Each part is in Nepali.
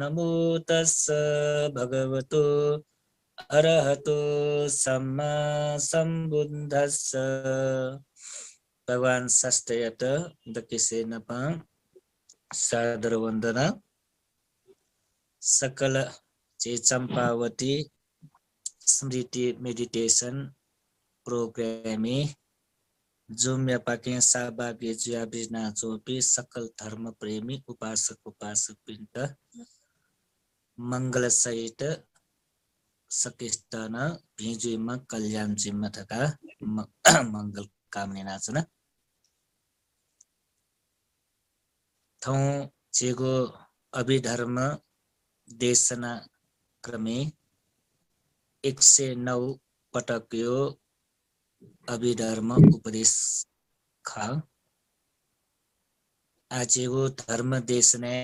नमो तस्स भगवतो अरहतो सम्मा सम्बुद्धस्स भगवान शास्त्रयत दकिसे नपा सादर वंदना सकल चे चंपावती स्मृति मेडिटेशन प्रोग्रामी जुम या पाके साबागे जुया बिजना चोपी सकल धर्म प्रेमी उपासक उपासक पिंड मंगल सहित सकिस्तान भिजुमा कल्याण जिम्मा थका मंगल कामने नाचना थौ चेगो अभिधर्म देशना क्रमे 109 पटक यो अभिधर्म उपदेश खा आजेगो धर्म देशने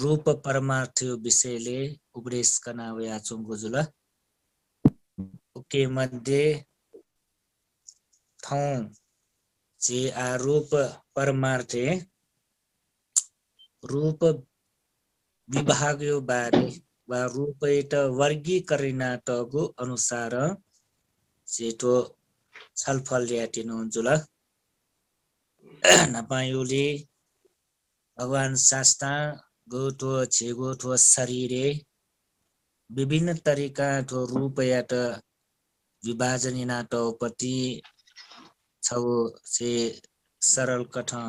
रूप परमार्थ विषयले उपदेश करना वया चुंगुजुला ओके मध्ये थौ जे आरूप परमार्थे रूप विभाग यो बारे वा रूपैट वर्गीकरणा तगु अनुसार जेतो छलफल ल्याटिनु जुल नपायुले भगवान शास्त्र गोठो छेगोठो शरीरे विभिन्न तरिका ठो रूपयात विभाजनिना तपति छौ से सरल कथा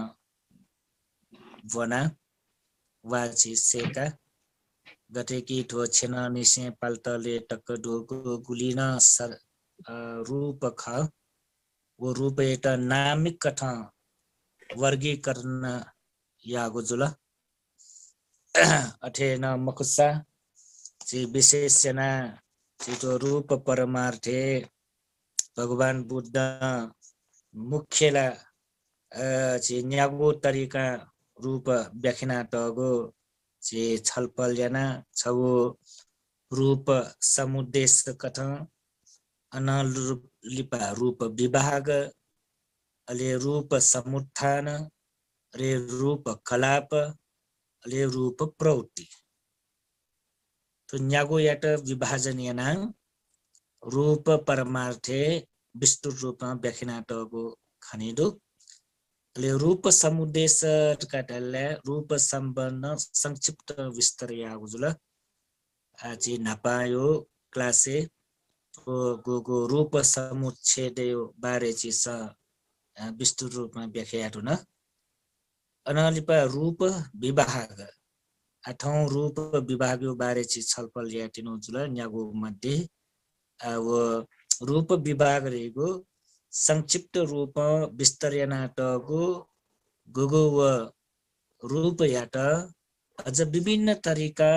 वना वाची सेका गतेकी ठो छेना निसे पल्तले टक्क ढोको गुलिना सर रूप ख वो रूपयत नामिक कथा वर्गीकरण यागो जुल अठेन मकुसा ची विशेषना चितो रूप परमार्थे भगवान बुद्ध मुख्यला ची न्यागो तरिका रूप व्याख्याना तगो ची छलफल जना छौ रूप समुद्देश कथा अनलिपा रूप विभाग अले रूप समुत्थान अले रूप कलाप अले रूप प्रवृत्ति तो न्यागो यात विभाजन याना रूप परमार्थे विस्तृत रूपमा व्याख्याना तगो खनिदो अले रूप समुद्देश काटले रूप सम्बन्ध संक्षिप्त विस्तार यागो जुल आजि नपायो क्लासे गो रूप समुच्छेद बारे चिस विस्तृत रूपमा व्याख्या हुन अनलिपा रूप विभाग आठौं रूप विभाग बारे चि छलफल ल्याटिनु जुल न्यागो मध्ये वो रूप विभाग रेगो संक्षिप्त रूप विस्तरणा तगो गुगु व रूप यात अझ विभिन्न तरिका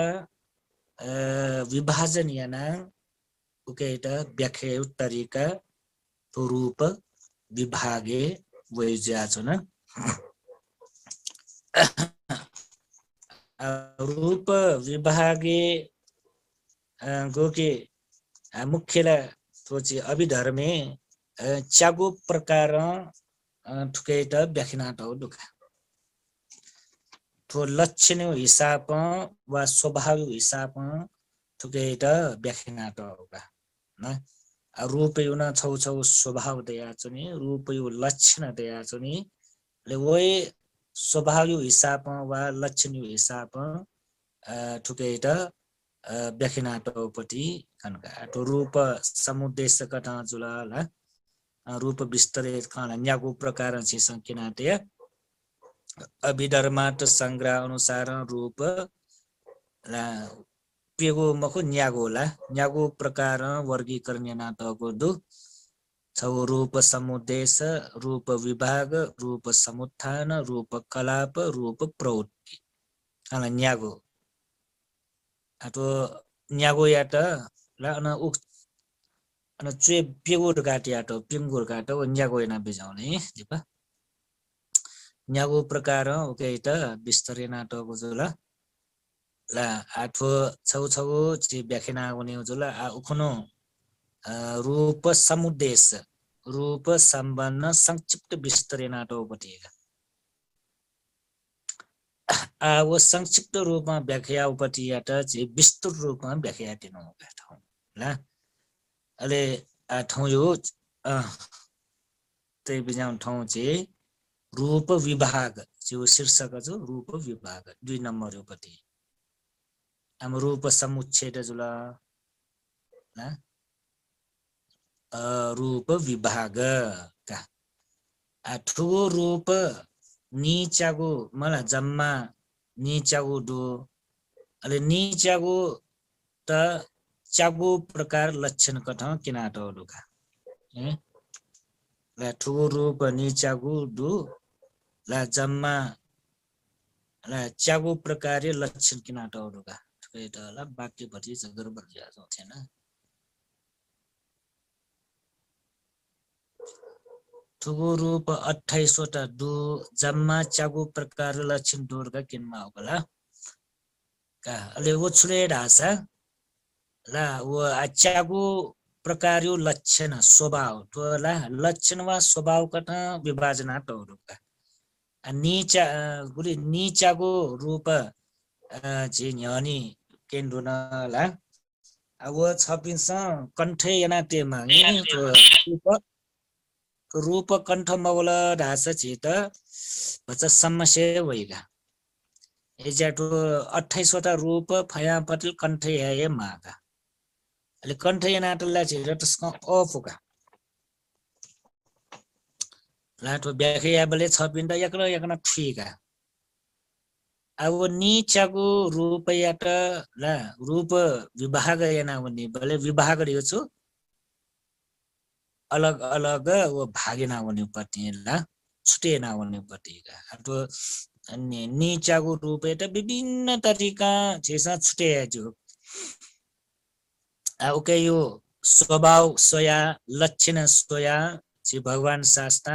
विभाजन याना उकेटा व्याख्या तरिका तो रूप विभागे वैज्या छ न रूप विभागे गोके मुख्यला तोची अभिधर्मे चागो प्रकार ठुकेट व्याख्याना त दुखा तो लक्षण हिसाब वा स्वभाव हिसाब ठुकेट व्याख्याना त होगा न रूप यो न छौ छौ स्वभाव दया चनि रूप यो लक्षण दया चनि ले वय स्वभाव हिसाब वा लक्षण हिसाब ठुकेट व्याख्याना त पति कनका तो रूप समुद्देश कथा जुलाला रूप विस्तरित खान न्यागो प्रकार छि संकिनाते अभिधर्मात संग्रह अनुसार रूप ला पेगो मको न्यागो प्रकार वर्गीकरण नाटको दु छौ रूप समुद्देश रूप विभाग रूप समुत्थान रूप कलाप रूप प्रवृत्ति खान न्यागो आतो न्यागो यात ला न उक न चे पेगो गाटी आतो पिंगुर गाटो न्यागो याना बिजाउने दिपा न्यागो प्रकार ओकेट विस्तरे नाटको जुल ला आठो छौ छौ ची व्याख्याना हुने जुल आ उखनो रूप समुद्देश रूप सम्बन्ध संक्षिप्त विस्तरे नाटो बटेगा वो संक्षिप्त रूपमा व्याख्या उपटियाट चाहिँ विस्तृत रूपमा व्याख्या दिनुभएका ठाउँ ल अहिले ठाउँ यो त्यही बुझाउँ ठाउँ चाहिँ रूप विभाग जो शीर्षक जो रूप विभाग 2 नम्बर उपटि हाम्रो रूप समुच्छेद जुल रूप विभाग का ठुलो रूप नीचागो मलाई जम्मा नीचागो दो अहिले नीचागो त चागो प्रकार लक्षण कठ किनाटो दुखा ला ठुलो रूप नीचागो दो ला जम्मा ला चागो प्रकार लक्षण किनाटो दुखा ठुलो ला वाक्य पछि गडबड ज्यादा छैन ठुलो रूप 28 वटा दो जम्मा चागो प्रकार लक्षण दोर्गा किनमा होला का अहिले वो छुले ढासा ला वो चागो प्रकार लक्षण स्वभाव तो ला लक्षण वा स्वभाव कथा विभाजना टौरुका नीचा गुली नीचागो रूप चाहिँ न्यानी केन्द्र ला अब 26 कण्ठे याना तेमा रूप कण्ठ मगल ढासा चित बच्चा समस्या भइगा एजाटो 28 वटा रूप फया पटल कण्ठे है मागा अहिले कण्ठ यानाटला चाहिँ रटस्क अफुका लाटो व्याख्या बले 6 पिण्ड एकरा एकना ठीका अब नीचाको रूप याट ला रूप विभाग याना भन्ने बले विभाग गरियो छु अलग अलग वो भागेना भन्ने पति ला छुटेना भन्ने पतिका अथवा नीचाको रूप एटा विभिन्न तरिका छेसा छुटे जो ओके यो स्वभाव सोया लक्षण सोया छि भगवान शास्त्र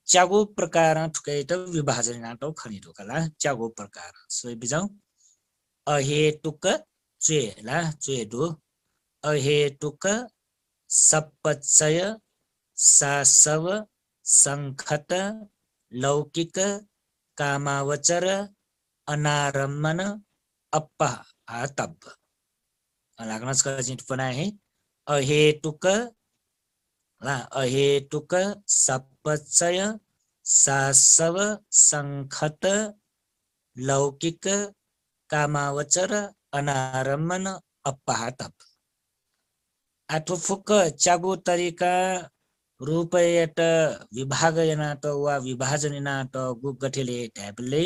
चागो प्रकार ठुकै त विभाजन नाटो खनि ढोकला चागो प्रकार सोइ बिजाउ अहेतुक चेला चेदो अहेतुक सपचय सासव संखत लौकिक कामावचर अनारम्मन अपहातब लागनस का टिप्पणी है अहेतुक ला अहेतुक सपचय सासव संखत लौकिक कामावचर अनारम्मन अपहातब आठो चागो तरिका रूपयट विभाग यनाट वा विभाजन यनाट गुगठेले ट्याबले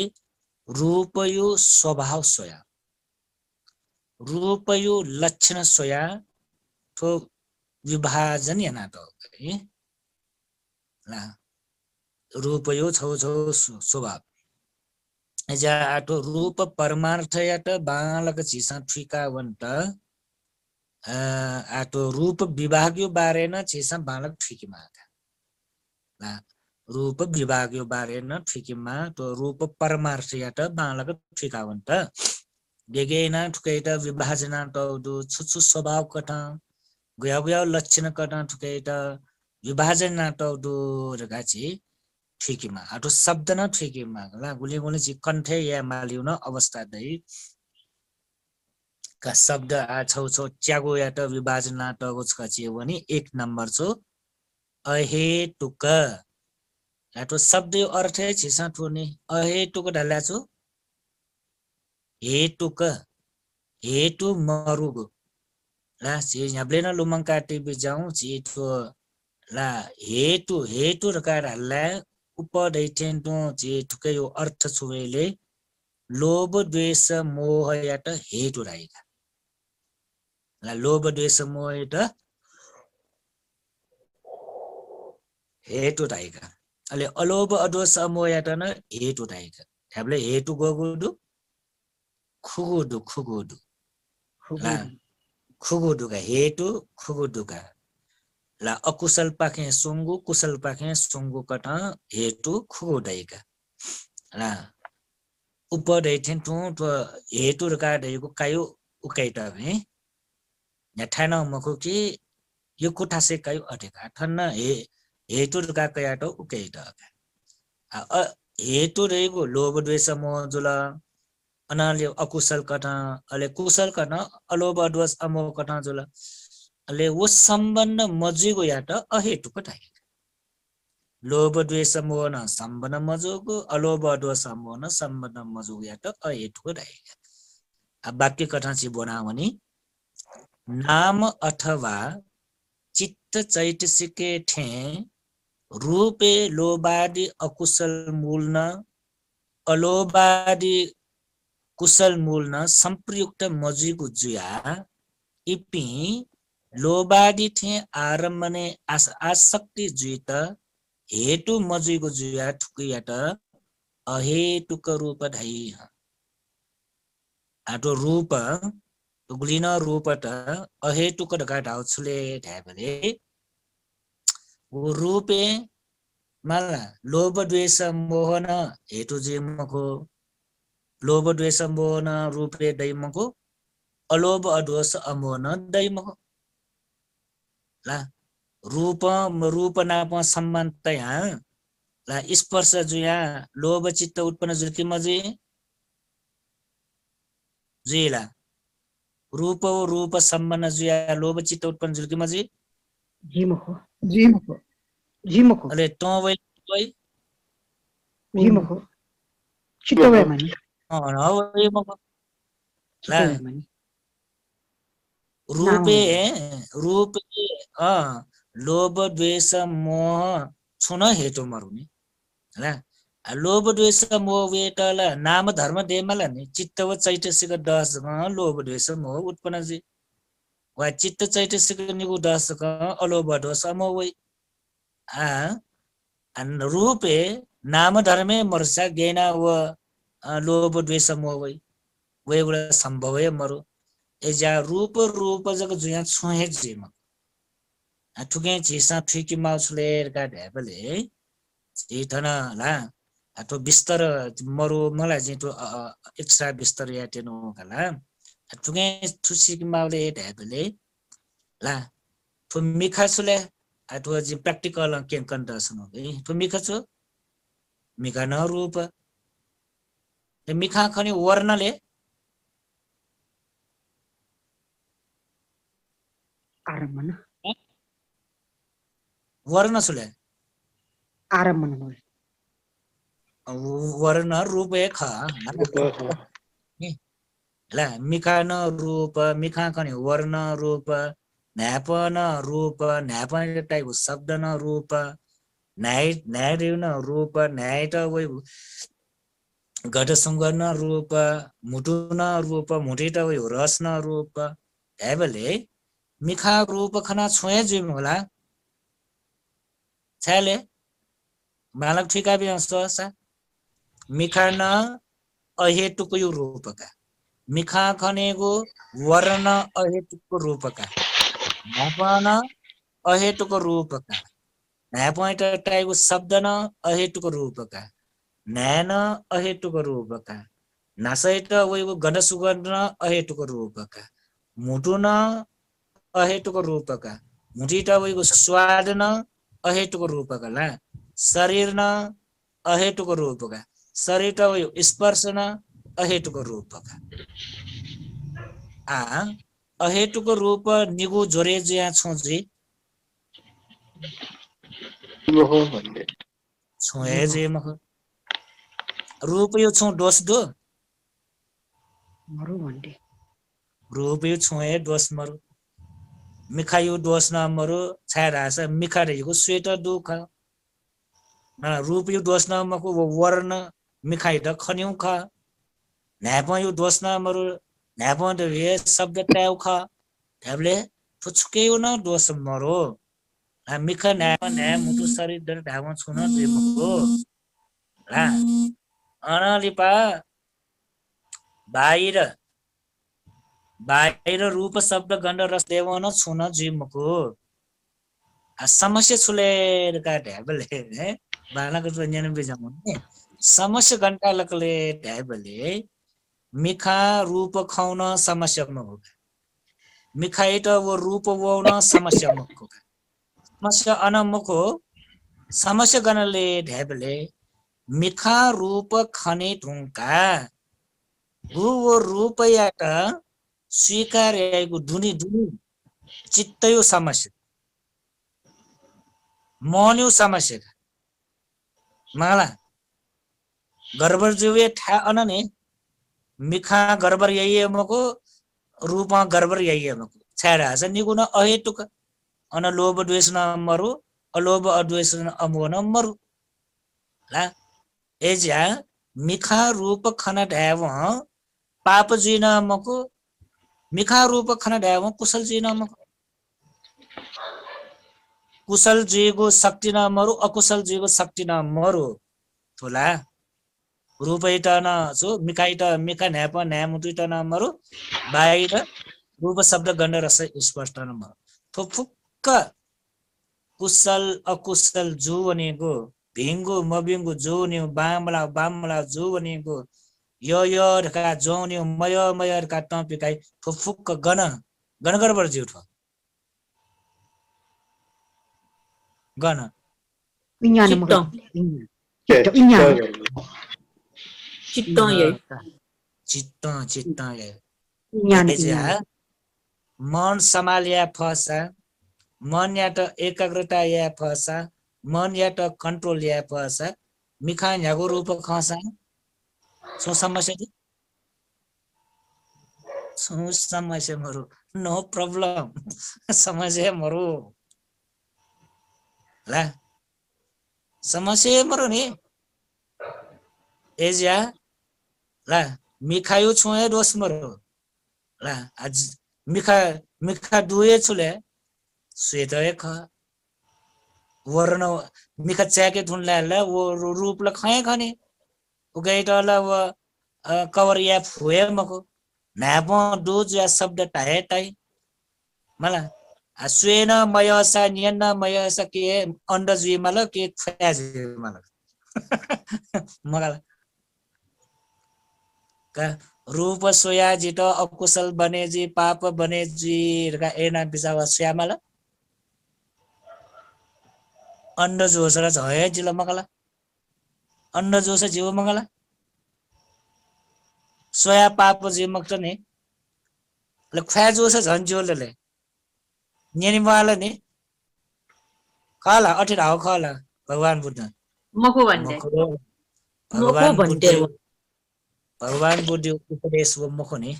रूपयो स्वभाव सोया रूपयो लक्षण सोया तो विभाजन यनाट है ला रूपयो छौ छौ स्वभाव एजा आटो रूप परमार्थ यट बालक चिसा ठिका वन्ट आटो रूप विभाग्यो बारे न छेसा बालक ठिकीमा ला रूप विभाग्यो बारे न ठिकीमा तो रूप परमार्थ यात बालक ठिकावन्त गेगेना ठुकैटा विभाजना त दु छुछु स्वभाव कथा गया गया लक्षण कथा ठुकैटा विभाजना त दु रगाछि ठिकीमा आटो शब्द न ठिकीमा ला गुली गुली छि कण्ठे या मालिउन अवस्था दै का शब्द आ छौ छौ च्यागो याट विभाजना त गोचका छियो भने 1 नम्बर छो अहेतुक याटो शब्द अर्थ छिसा ठुने अहेतुक ढल्ला छु हेतुक हेतु मरुगो ला छि यबले न लुमङ काटे बिजाउ छि तो ला हेतु हेतु रकार हल्ला उपदैठेन तो छि ठुकै यो अर्थ छुवेले लोभ द्वेष मोह याट हेतु राइका ला लोभ द्वेष मोह याट हेतु राइका अले अलोभ अदोष मोह याट न हेतु राइका हामीले हेतु गोगुदु खुगुदु ला खुगुदु का हेतु खुगुदु का ला अकुशल पाखे सुंगु कुशल पाखे सुंगु कटा हेतु खुगुदैका ला उपदैठेन तो हेतु रका दैको कायो उकैटा है नठान मखु कि यो कुठासे कायो अटेका ठन्न हेतु रका कयाटो उकैटा हेतु रहेको लोभ द्वेष मोह जुल अनाले अकुशल कथा अले कुशल कथा अलोभ द्वेष अमोह कथा जुल अले वो संबंध मजिगो यात अहेतुक ढाइ लोभ द्वेष मोह न संबंध मजोगो अलोभ द्वेष मोह न संबंध मजोगो यात अहेतुक ढाइ वाक्य कथा चाहिँ बनावनी नाम अथवा चित्त चैतसिके ठे रूपे लोभादि अकुशल मूल न अलोभादि कुशल मूल न संप्रयुक्त मजिगु जुया इपि लोभादि ठे आरम्भने आसक्ति जुइत हेतु मजिगु जुया ठुकियाट अहेतुक रूप ढाइ आटो रूप गुलिन रूपट अहेतुक ढका ढाउछुले ढाबले वो रूपे माला लोभ द्वेष मोह न हेतु जिमको लोभ द्वेष मोह न रूपे दैमको अलोभ अद्वेष अमोह न दैमको ला रूप नाप सम्बन्ध यहाँ ला स्पर्श जुया लोभ चित्त उत्पन्न जुकी मजी जुइला रूप सम्बन्ध जुया लोभ चित्त उत्पन्न जुकी मजी जिमको अले तो वै जिमको चित्तवय माने वै मको ला चित्तवय माने रूपे लोभ द्वेष मोह छुन हेतु मरुनी हैन लोभ द्वेष मोह वेटला नाम धर्म देमला नि चित्त व चैतसिक दस लोभ द्वेष मोह उत्पन्न जी वा चित्त चैतसिक निगु दस अलोभ द्वेष मोह वै अन रूपे नाम धर्मे मर्सा गेना व लोभ द्वेष मोह वै वैगुला संभव है मरु एजा रूप जग जुया छुहे जिम ठुके चिसा ठुकी माउसले का ढेबले चिथन ला तो बिस्तर मरु मलाई चाहिँ तो एक्स्ट्रा बिस्तर या तेनो कला ठुके ठुसी माउले ढेबले ला तो मिखा सुले अथवा जी प्र्याक्टिकल के कन्डसन हो तो मिखा छु मिखा न रूप मिखा खनि वर्णले आरम्भन वर्ण सुले आरम्भन वर्ण रूप एक ला मिखा न रूप मिखा खनि वर्ण रूप न्यापन रूप न्यापन टाइप शब्द न रूप न्याय न रूप न्याय त वै घटसुङ्ग न रूप मुटु न रूप मुठी त वै रस न रूप ढ्याबले मिखा रूप खना छोए जिम होला छाले मालक ठिका भी हंसोसा मिखा न अहेतुक यो रूपका मिखा खनेगो वर्ण अहेतुक रूपका न्यापन अहेतुक रूपका न्यापन टाइप शब्द न अहेतुक रूपका न्यान अहेतुक रूपका नासैत वैगो गणसुगन्ध अहेतुक रूपका मुटु न अहेतुक रूपका मुठीटा वैगो स्वाद न अहेतुक रूपका ला शरीर न अहेतुक रूपका शरीर वैगो स्पर्श न अहेतुक रूपका अहेतुक रूप निगु जोरे ज्या छोजी छोए जे मख रूप यो छु दोष दो मरु भन्टे रूप यो छोए दोष मरु मिखा यो दोष न मरु छायरास मिखा रहेको स्वेटर दुख रूप यो दोष न मको वर्ण मिखाइ त खन्यौ ख न्याप यो दोष न मरु न्याप त रे शब्द ट्याउ ख ढ्याबले फुचके यो न दोष मरो मिखा न्याप न्या मुटु शरीर दर ढाउ छुन देमको ला अनलिपा बाहिर रूप शब्द गन्ध रस देवन छुन जिमको समस्या छुलेर का ढ्याबले बालाको व्यञ्जन बिजाउने समस्या घण्टा लकले ढ्याबले मिखा रूप खाउन समस्या हो मिखाइ त वो रूप वाउन समस्या मुखको समस्या अनमुखो समस्या गणले ढ्याबले मिखा रूप खने ढुङ्का वो रूप याट स्वीकार्याएको धुनी धुनी चित्तयो समस्या मन्यो समस्या माला गरबर जुवे ठा अनने मिखा गरबर यही मको रूपमा गरबर यही मको छाडा छ निगुन अहेतुक अन लोभ द्वेष न मरु अलोभ अद्वेष न अमोह न मरु ला एज्या मिखा रूप खन ढ्याव पाप जिन मको मिखा रूप खन ढ्याव कुशल जिन मको कुशल जीको शक्ति न मरु अकुशल जीको शक्ति न मरु थोला रूप इटन सो मिखा इट मिखा न्याप न्यामुटु इट न मरु बाहिर रूप शब्द गण्ड रस स्पष्ट न मरु थो फुक्क कुशल अकुशल जो भनेको भिङ्गु मबिङ्गु जो नि बामला बामला जो भनेको यो ढका जो नि मय ढका टपिकाई थो फुक्क गण गणगरबर जिउ थो गण विज्ञान चित्त विज्ञान चित्त यही चित्त चित्त विज्ञान मन सम्हाल्या फसा मन याट एकाग्रता या फसा मन याट कंट्रोल या फसा मिखा न्यागो रूप खसा सो समस्या दि सो समस्या मरु नो प्रॉब्लम समस्या मरु ला समस्या मरु नि एज्या ला मिखायु छोए दोष मरु ला आज मिखा दुए छुले श्वेत एक वर्ण मिखा च्याके थुनला वो रूप ल खए खने उगैटला व कवर या फुए मको नाप दोज या शब्द टाए टाई मला स्वेन मयसा नियन मयसा के अंडजी मला के फ्याजी मला मगला का रूप सोया जित अकुशल बनेजी पाप बनेजी का एना बिसावा श्यामला अंड जोसरा झय जिल मगला अंड जोस जीव मगला सोया पाप जी मक्त ने ल ख्या जोस झन जोलले नेनी वाला ने खाला अठिर हाउ खाला भगवान बुद्ध मको भन्ने भगवान मको भन्ने बुद्ध भगवान बुद्ध उपदेश व मको ने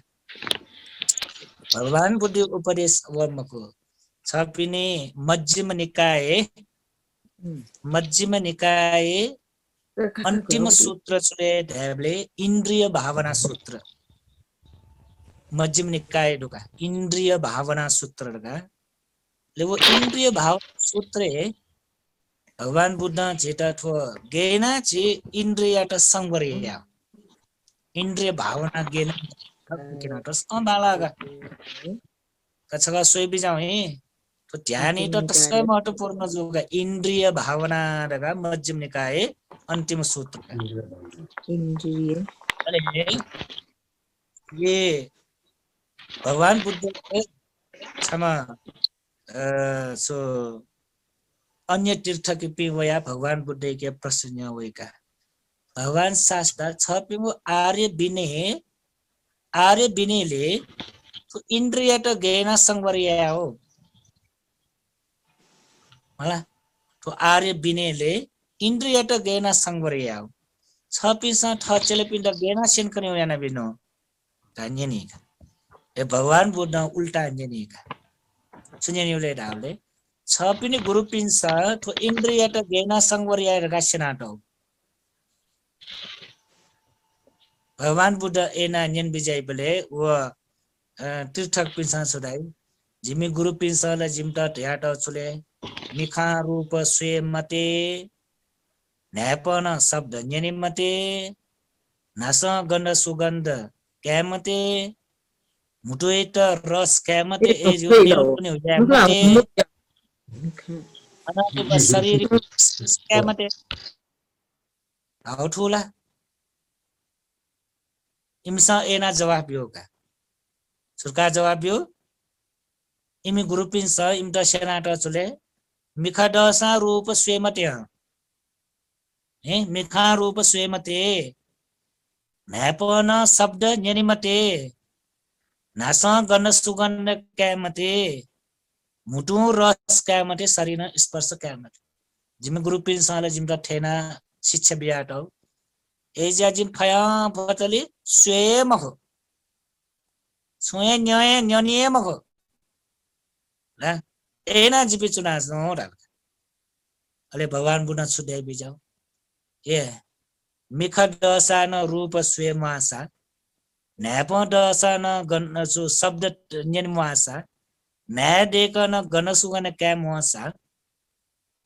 भगवान बुद्ध उपदेश व मको छपिने मध्यम निकाय अन्तिम सूत्र चुले ढ्याबले इन्द्रिय भावना सूत्र मध्यम निकाय ढुका इन्द्रिय भावना सूत्र ढुका ले वो इन्द्रिय भावना सूत्र भगवान बुद्ध जेटा थो गेना छि इन्द्रिय त संवरिया इन्द्रिय भावना गेना किन त संबालागा कछगा सोइ बिजाउ हे तो ध्यान त तस्कै महत्वपूर्ण जोगा इन्द्रिय भावना रगा मध्यम निकाय अंतिम सूत्र इन्द्रिय ये भगवान बुद्ध के क्षमा सो अन्य तीर्थ के पिवया भगवान बुद्ध के प्रश्न होइका भगवान शास्त्र छ पिमु आर्य विनयले तो इन्द्रिय त गेना संवरिया हो होला तो आर्य विनयले इन्द्रिय त गेना संवरिया हो छ पिसा ठ चले पिण्ड गेना सेन कने याना बिनो कान्यनी ए भगवान बुद्ध उल्टा अन्यनी का सुन्यनीले डाले छ पिने गुरु पिन्सा तो इन्द्रिय त गेना संवरिया रगासेनाटो भगवान बुद्ध एना न्यन विजय बले व तीर्थक पिन्सा सुदाई जिमी गुरु पिन्सा ल जिमटा ढ्याट चुले मिखा रूप स्वे मते न्यापन शब्द न्यनि मते नास गन्ध सुगन्ध क्यामते मुटुएट रस क्यामते ए जो मेरो पनि हो क्यामते अनादिम शरीर क्यामते हाउ ठुला इमसा एना जवाब योगा सरकार जवाब यो इमी ग्रुपिन स इमता सेनाटा चले मिखा दसा रूप स्वेमते है मिखा रूप स्वेमते नैपन शब्द न्यनिमते नास गन सुगन कैमते मुटु रस कैमते शरीर स्पर्श कैमते जिम गुरु पिन साले जिम द ठेना शिक्षा बियाट हो एजा जिम फया बतली स्वयं हो स्वयं न्याय न्यानियम हो ना एना जिपि चुना नो रा अले भगवान बुना छुदे बिजाउ ए मिख दसान रूप स्वयमासा नैप दसान गन सु शब्द न्यनमासा नै देखन गन सुगन कैमसा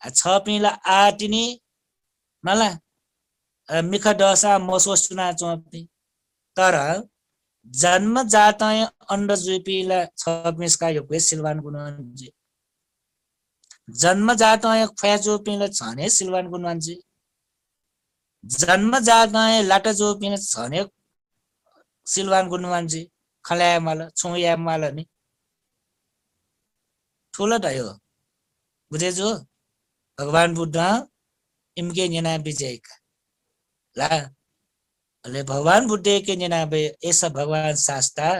छ पिला आटिनी मला मिख दसा मसोस चुना चोपी तर जन्म जाताय अंड जुपीला छमिसका यो सिल्वान गुणजी जन्म जाताय फया जुपीला छने सिल्वान गुणजी जन्म जाताय लाटा जुपीला छने सिल्वान गुणजी खलाया माला छोया माला नि ठुलो दयो बुझेजो भगवान बुद्ध इमके जना विजयका ला अले भगवान बुद्ध के जना बे ऐसा भगवान शास्त्र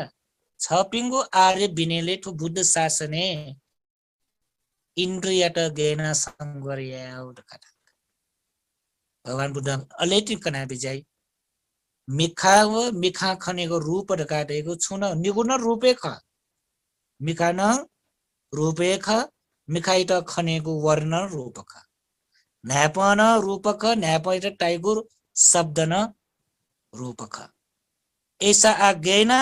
छपिंगो आर्य बिनेले ठु बुद्ध शासने इन्द्रियट गेना संगर्या उडकटा भगवान बुद्ध अलेति कना विजय मिखा खनेको रूप ढकाटेको छुन निगुण रूपे ख मिखा न रूपे ख मिखाइ त खनेको वर्ण रूप ख न्यापन रूप ख न्यापैत टाइगुर शब्द न रूप ख ऐसा आगेना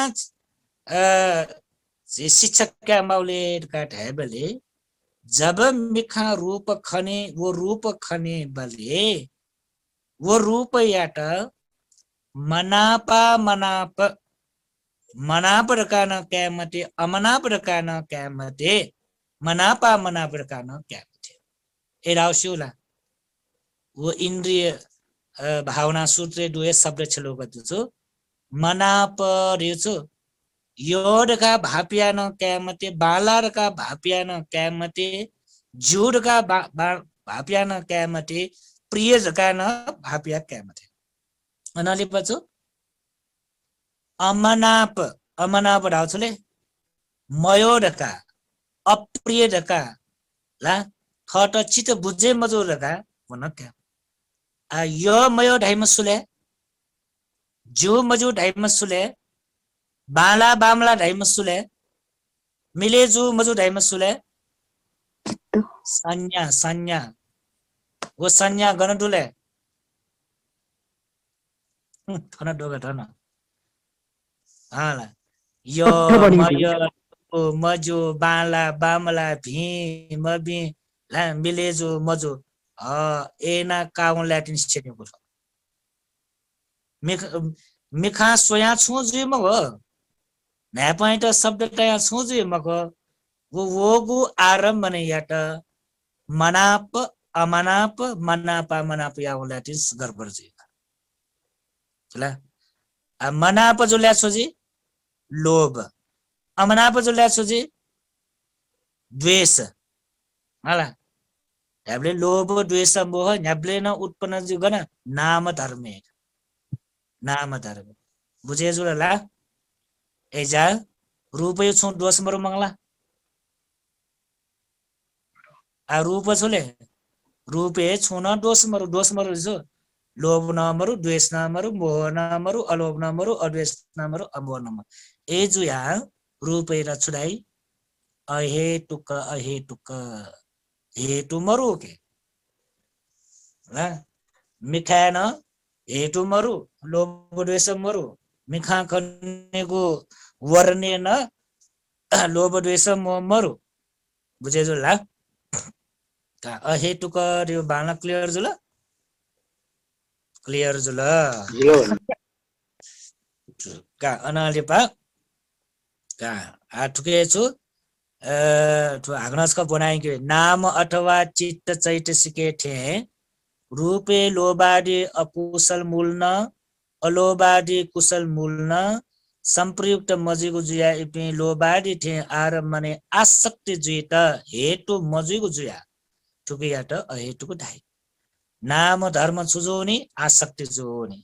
शिक्षक क्या माउले काट है बले जब मिखा रूप खने वो रूप खने बले वो रूप याट मनापा मनाप रकान कैमते अमनाप रकान कैमते मनापा मनाप रकान कैमते एराउस्युला वो इन्द्रिय भावना सूत्र दुए शब्द छलो गछु मनाप रेछु योडका भापियान कैमते बालारका भापियान कैमते जुडका भापियान कैमते प्रिय जकान भापिया कैमते अनाले पछि अमनाप राउछले मयोडका अप्रियडका ला थट चित बुझे मजोडका भन क्या आ यो मयो ढाइमसुले जो मजु ढाइमसुले बाला बामला ढाइमसुले मिले जो मजु ढाइमसुले संज्ञा वो संज्ञा गणडुले थन डोगा थन हाला यो मयो मजु बाला बामला भी मबी ला मिले जो मजु एना काउन ल्याटिन सिकेको छ मिखा सोया छु जे म हो नै पॉइंट शब्द तया छु जे म को वो आरम्भ ने याट मनाप अमनाप मनाप या ल्याटिन गडबड जे चला मनाप जो ल्या सोजी लोभ अमनाप जो ल्या सोजी द्वेष होला ह्याब्ले लोभ द्वेष मोह ह्याब्ले न उत्पन्न जुगन नाम धर्म बुझे जुला एजा रूपै छु दोष मरु मंगला आ रूप छले रूपे छु न दोष मरु जो लोभ न मरु द्वेष न मरु मोह न मरु अलोभ न मरु अद्वेष न मरु अमोह न मरु ए जुया रूपै र छुडाई अहेतुक हेतु मरु के ला मिखान हेतु मरु लोभ द्वेष मरु मिखा खनेको वर्णे न लोभ द्वेष मरु बुझे जुला का अहेतुक यो बाना क्लियर जुला का अनाले पा का आठुके छु हाग्नसका बनाएके नाम अथवा चित्त चैतसिके थे रूपे लोबादि अकुशल मूलना अलोबादि कुशल मूलना संप्रयुक्त मजिगु जुया इपि लोबादि थे आर मने आसक्ति जुइत हेतु मजिगु जुया ठुके याट अहेतुको ढाई नाम धर्म सुजोनि आसक्ति जोनि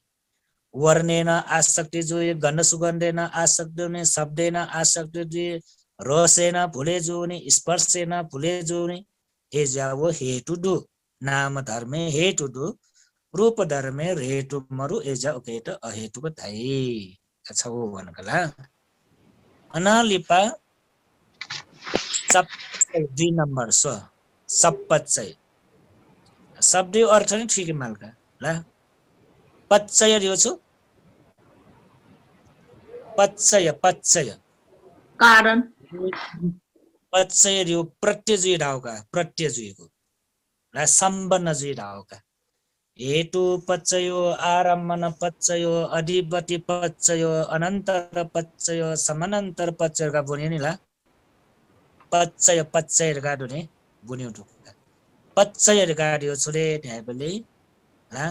वर्णेन आसक्ति जोनि गन्ध सुगन्धेन आसक्ति जोनि शब्देन आसक्ति जोनि रसेन फुले जोनि स्पर्शेन फुले जोनि एजा वो हेतु दु नाम धर्मे हेतु दु रूप धर्मे हेतु मरु एजा उकेट अहेतुक थाई छौ भन्नकला अनालिपा सप्पचय 2 नम्बर सप्पचय शब्द अर्थ नै ठिकै मालका ल पच्चय दियो छु पच्चय कारण पच्चय दियो प्रत्यय ढाउका प्रत्ययको ल सम्बन्ध जुइ ढाउका हेतु पच्चयो आरम्भन पच्चयो अधिपति पच्चयो अनन्तर पच्चय समानान्तर पच्चयका बुनि नि ला पच्चयका दुने बुनि उठुका पच्चय गाडियो छुले ढ्याबले ला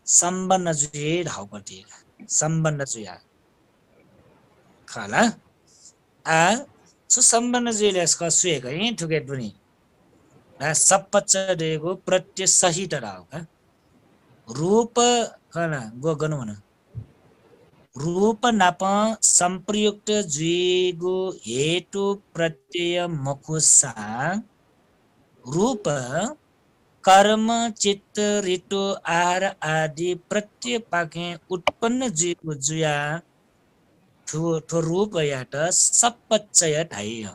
सम्बन्ध जुइ ढाउपति सम्बन्ध जुया खाला आ सु सम्बन्ध जुइले यसको सुएको इ ठुकेट बुनि ला सप्पच्चय देको प्रत्यय सहित ढाउका रूप खाना गो गनु भन रूप नाप संप्रयुक्त जुइगो हेतु प्रत्यय मकुसा रूप कर्म चित्त ऋतु आहार आदि प्रत्यय पाके उत्पन्न जुइगो जुया ठो रूप याट सप्पच्चय ढाइय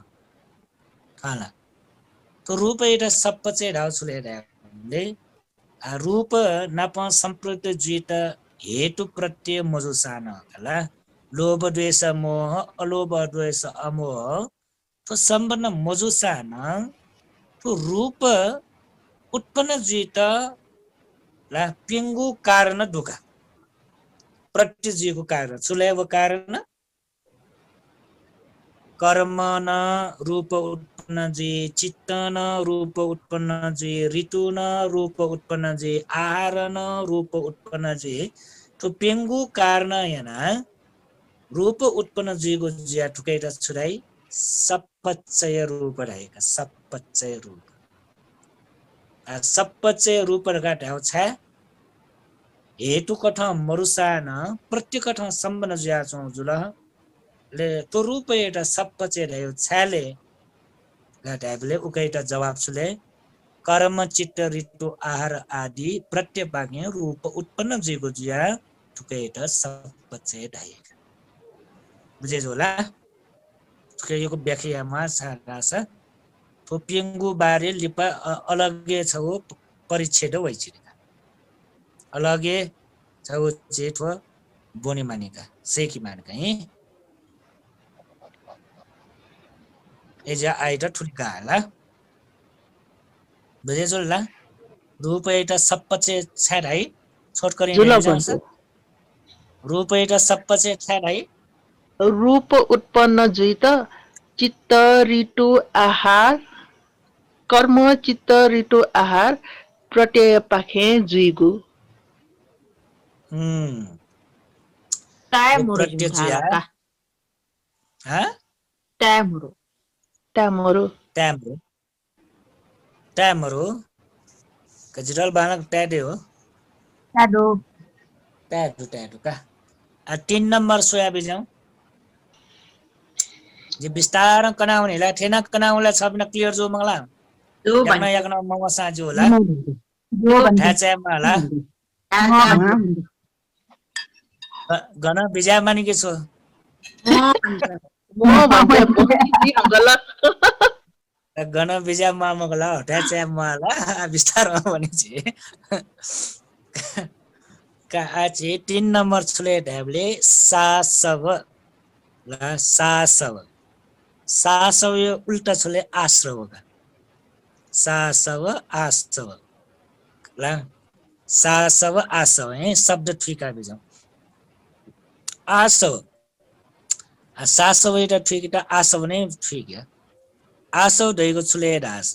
खाला तो रूप याट सप्पच्चय ढाउ छुले ढाले रूप नाप संप्रयुक्त जुइत हेतु प्रत्यय मजुसान होला लोभ द्वेष मोह अलोभ द्वेष अमोह तो सम्बन्ध मजुसान तो रूप उत्पन्न जुइत ला पिंगु कारण दुखा प्रत्यय जुइको कारण छुलेको कारण कर्म न रूप उत्पन्न जी चित्त न रूप उत्पन्न जी ऋतु न रूप उत्पन्न जी आहार न रूप उत्पन्न जी तो पेंगु कारण याना रूप उत्पन्न जीको जिया ठुकैटा छुराई सप्पच्चय रूप रहेका सप्पच्चय रूप सप्पच्चय रूप रहेका ढाउ छ हेतु कठ मरुसान प्रत्येक कठ सम्बन्ध जिया छौ जुल ले तो रूप एउटा सप्पच्चय रह्यो छाले गाटाबले उकैटा जवाब छुले कर्म चित्त ऋतु आहार आदि प्रत्यय पाके रूप उत्पन्न जीको जिया ठुकैटा सप्पच्चय ढाइका बुझे होला ठुकैको व्याख्यामा छ तो पिंगु बारे लिपा अलगे छ परिच्छेद वैचिका अलगे छ जेठ बोनी मानेका सेकी मानेका एजा आइटा ठुल्का होला बुझे जोला रूप एउटा सप्पच्चय छाडै छोटकरी जान्छ रूप एउटा सप्पच्चय छाडै रूप उत्पन्न जुइत चित्त ऋतु आहार कर्म चित्त ऋतु आहार प्रत्यय पाखे जुइगु टाइमहरु प्रत्यय जुया ह टाइमहरु कजिरल बालक ट्याडे हो ट्याडो का 3 नम्बर सोयाबी जाउँ जे विस्तार कनाउने ला ठेना कनाउला छ बिना क्लियर जो मंगला दो याकना याकना मवा साजो होला ठ्याचे माला गना बिजा मानि के छो गलत गना बिजा मामगला ठ्याचे माला विस्तार मानि छे का आचे 3 नम्बर छुले ढाबले सासव ला सासव यो उल्टा छुले आश्रव का सासव आसव ला सासव आसव है शब्द ठिका बिजौ आसव सासव एटा ठिक एटा आसव नै ठिक है आसव दैको छुले ढास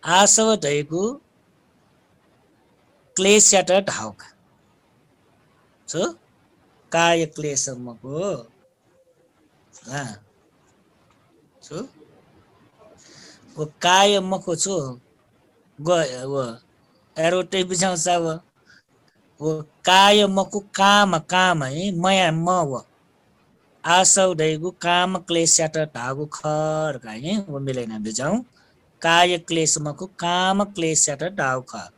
आसव दैको क्लेशयाट ढाउका छो काय क्लेशमको छो वो काय मको छु ग वो एरो टे बिचाउँछ वो काय मकु काम है मया म व आसौ दैगु काम क्लेशयाट ढागु खर है वो मिलेन बिजाउँ काय क्लेश मकु काम क्लेशयाट ढागु ख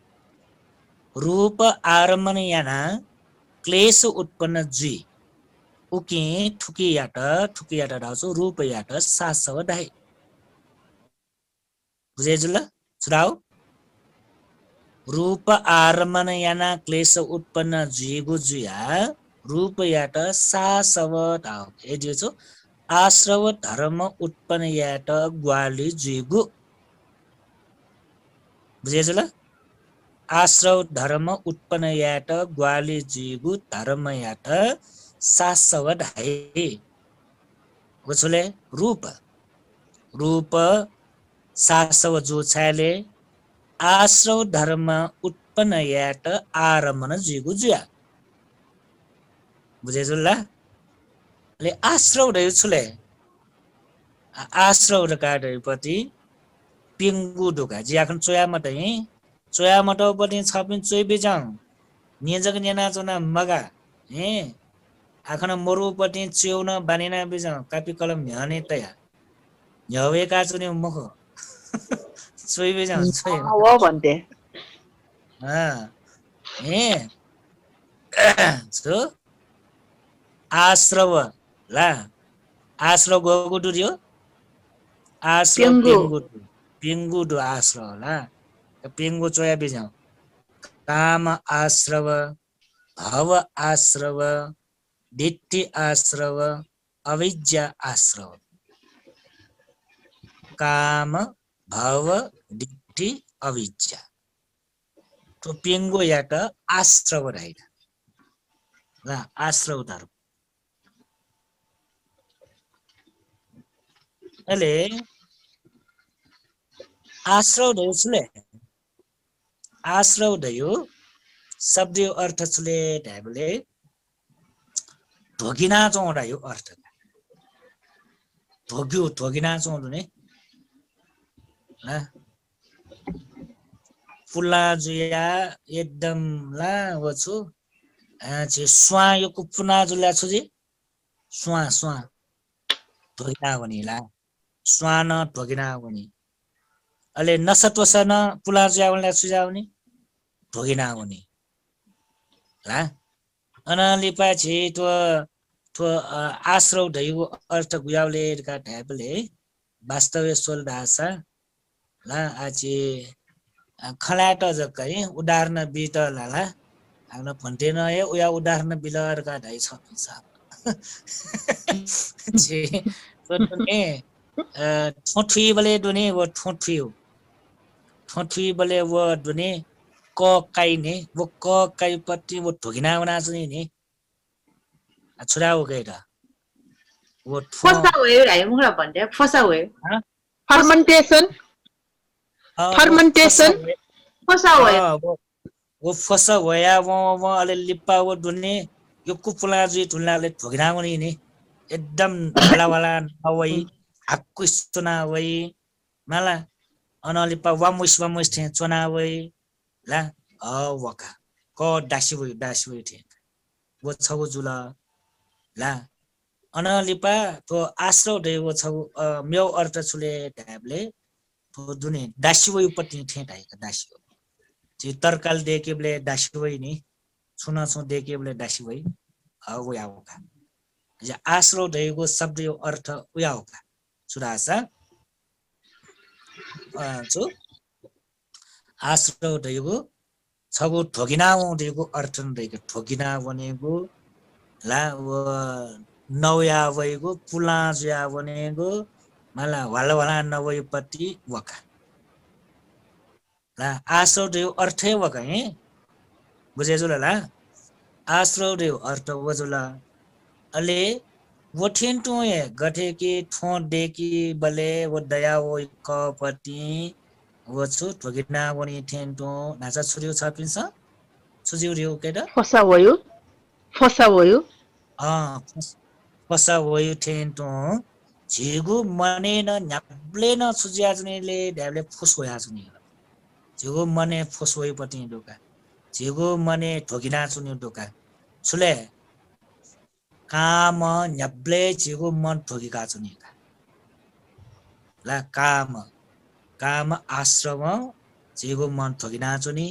रूप आरमण याना क्लेश उत्पन्न जी उकी ठुकियाट ढाउँछु रूप याट सासव ढाइ बुझेजुल सुराउ रूप आरमण याना क्लेश उत्पन्न जुइगु जुया रूप याट सासव ढाउ ए जो आश्रव धर्म उत्पन्न याट ग्वाली जुइगु बुझेजुल आश्रव धर्म उत्पन्न याट ग्वाली जुइगु धर्म याट सासव ढाइ बुझले रूप सासव जो छाले आश्रव धर्म उत्पन्न याट आरमण जुइगु जुया बुझेजुल्ला ले आश्रव दै छुले आश्रव र काडैपति पिंगु दुका जियाखन चोया मटै पनि छपिन चोइ बेजाउ निजक नेना चोना मगा हे आखन मरुपति च्यौन बानिना बेजाउ कापी कलम न्याने तया न्यावेका चुने मुख चोइ बेजाउ चोइ हो भन्थे हे सो आश्रव ला आश्रव गगु दुर्यो आश्रव पिंगु दु आश्रव ला पिंगु चोया बेजाउ काम आश्रव भव आश्रव दिट्टि आश्रव अविद्या आश्रव काम भव दिट्टि अविद्या तो पिंगु याट आश्रव राइट ला आश्रव धर्म अले आश्रव दयो छुले आश्रव दयो शब्द अर्थ छुले ढाबले ढोगिना चौडा यो अर्थ ढोगिना चौडु ने ला पुला जुया एकदम ला वछु चे स्वा यो कुपुना जुल्या छुजी स्वा ढोगिना वनी ला स्वान ढोगिना वनी अले नसत्वसन पुला जुया वनला सुजाउनी ढोगिना वनी ला अनाली पछि तो आश्रव दैगु अर्थ गुयावले का ढाबले वास्तव सोल दासा ला आचे खलाट जकै उदाहरण बित लाला आफ्नो फन्टेन ए उया उदाहरण बिलर का ढाइ छ जे तने ठोठी बले दुने वो ठोठी बले वो दुने क काई ने वो क काई पट्टी वो ढोगिना बना चाहिँ नि छोरा हो गएटा वो फसा भयो है मुखला भन्थे फसा भयो फर्मेन्टेसन फसा भयो वो फसा होया वो अले लिप्पा वो दुने यो कुपुला जुइ तुलनाले ढोगिना पनि नि एकदम वाला नवई हाकुस्तना वई माला अनलिप्पा वामुस थे चोना वई ला वका क दासी वई थे वो छगु जुला ला अनलिपा तो आश्रव दे वो छगु म्यौ अर्थ छुले ढाबले तो दुने दासी वई पट्टि थे ढाइका दासी जे तरकाल देकेबले दासी वई नि सुना सो देकेबले दासी वई वो यावका जे आश्रव दैगो शब्द यो अर्थ उयावका सुरासा जो आश्रव दैगो छगु ठोगिना दैगो अर्थ दैगो ठोगिना बनेगो ला वो नौया वैगो पुला जुया बनेगो मला वाला नवैपति वका ला आश्रव दैगो अर्थै वका हे बुझेजुला ला आश्रव दैगो अर्थ वजुला अले वो ठेंटो है गठे की ठों दे की बले वो दया वो कपति वो छु ठोगिना वनी ठेंटो नाचा छुरियो छपिन्छ छुजिउ रियो केटा फसा भयो फसा वयो ठेंटो झिगु मने न न्याप्ले न छुजिया जनेले ढ्याबले फुस होया जने झिगो मने फोसोइ पति डोका झिगो मने ढोकिना चुनि डोका छुले काम न्याब्ले झिगो मन ढोकिका चुनिका ला काम आश्रम झिगो मन ढोकिना चुनि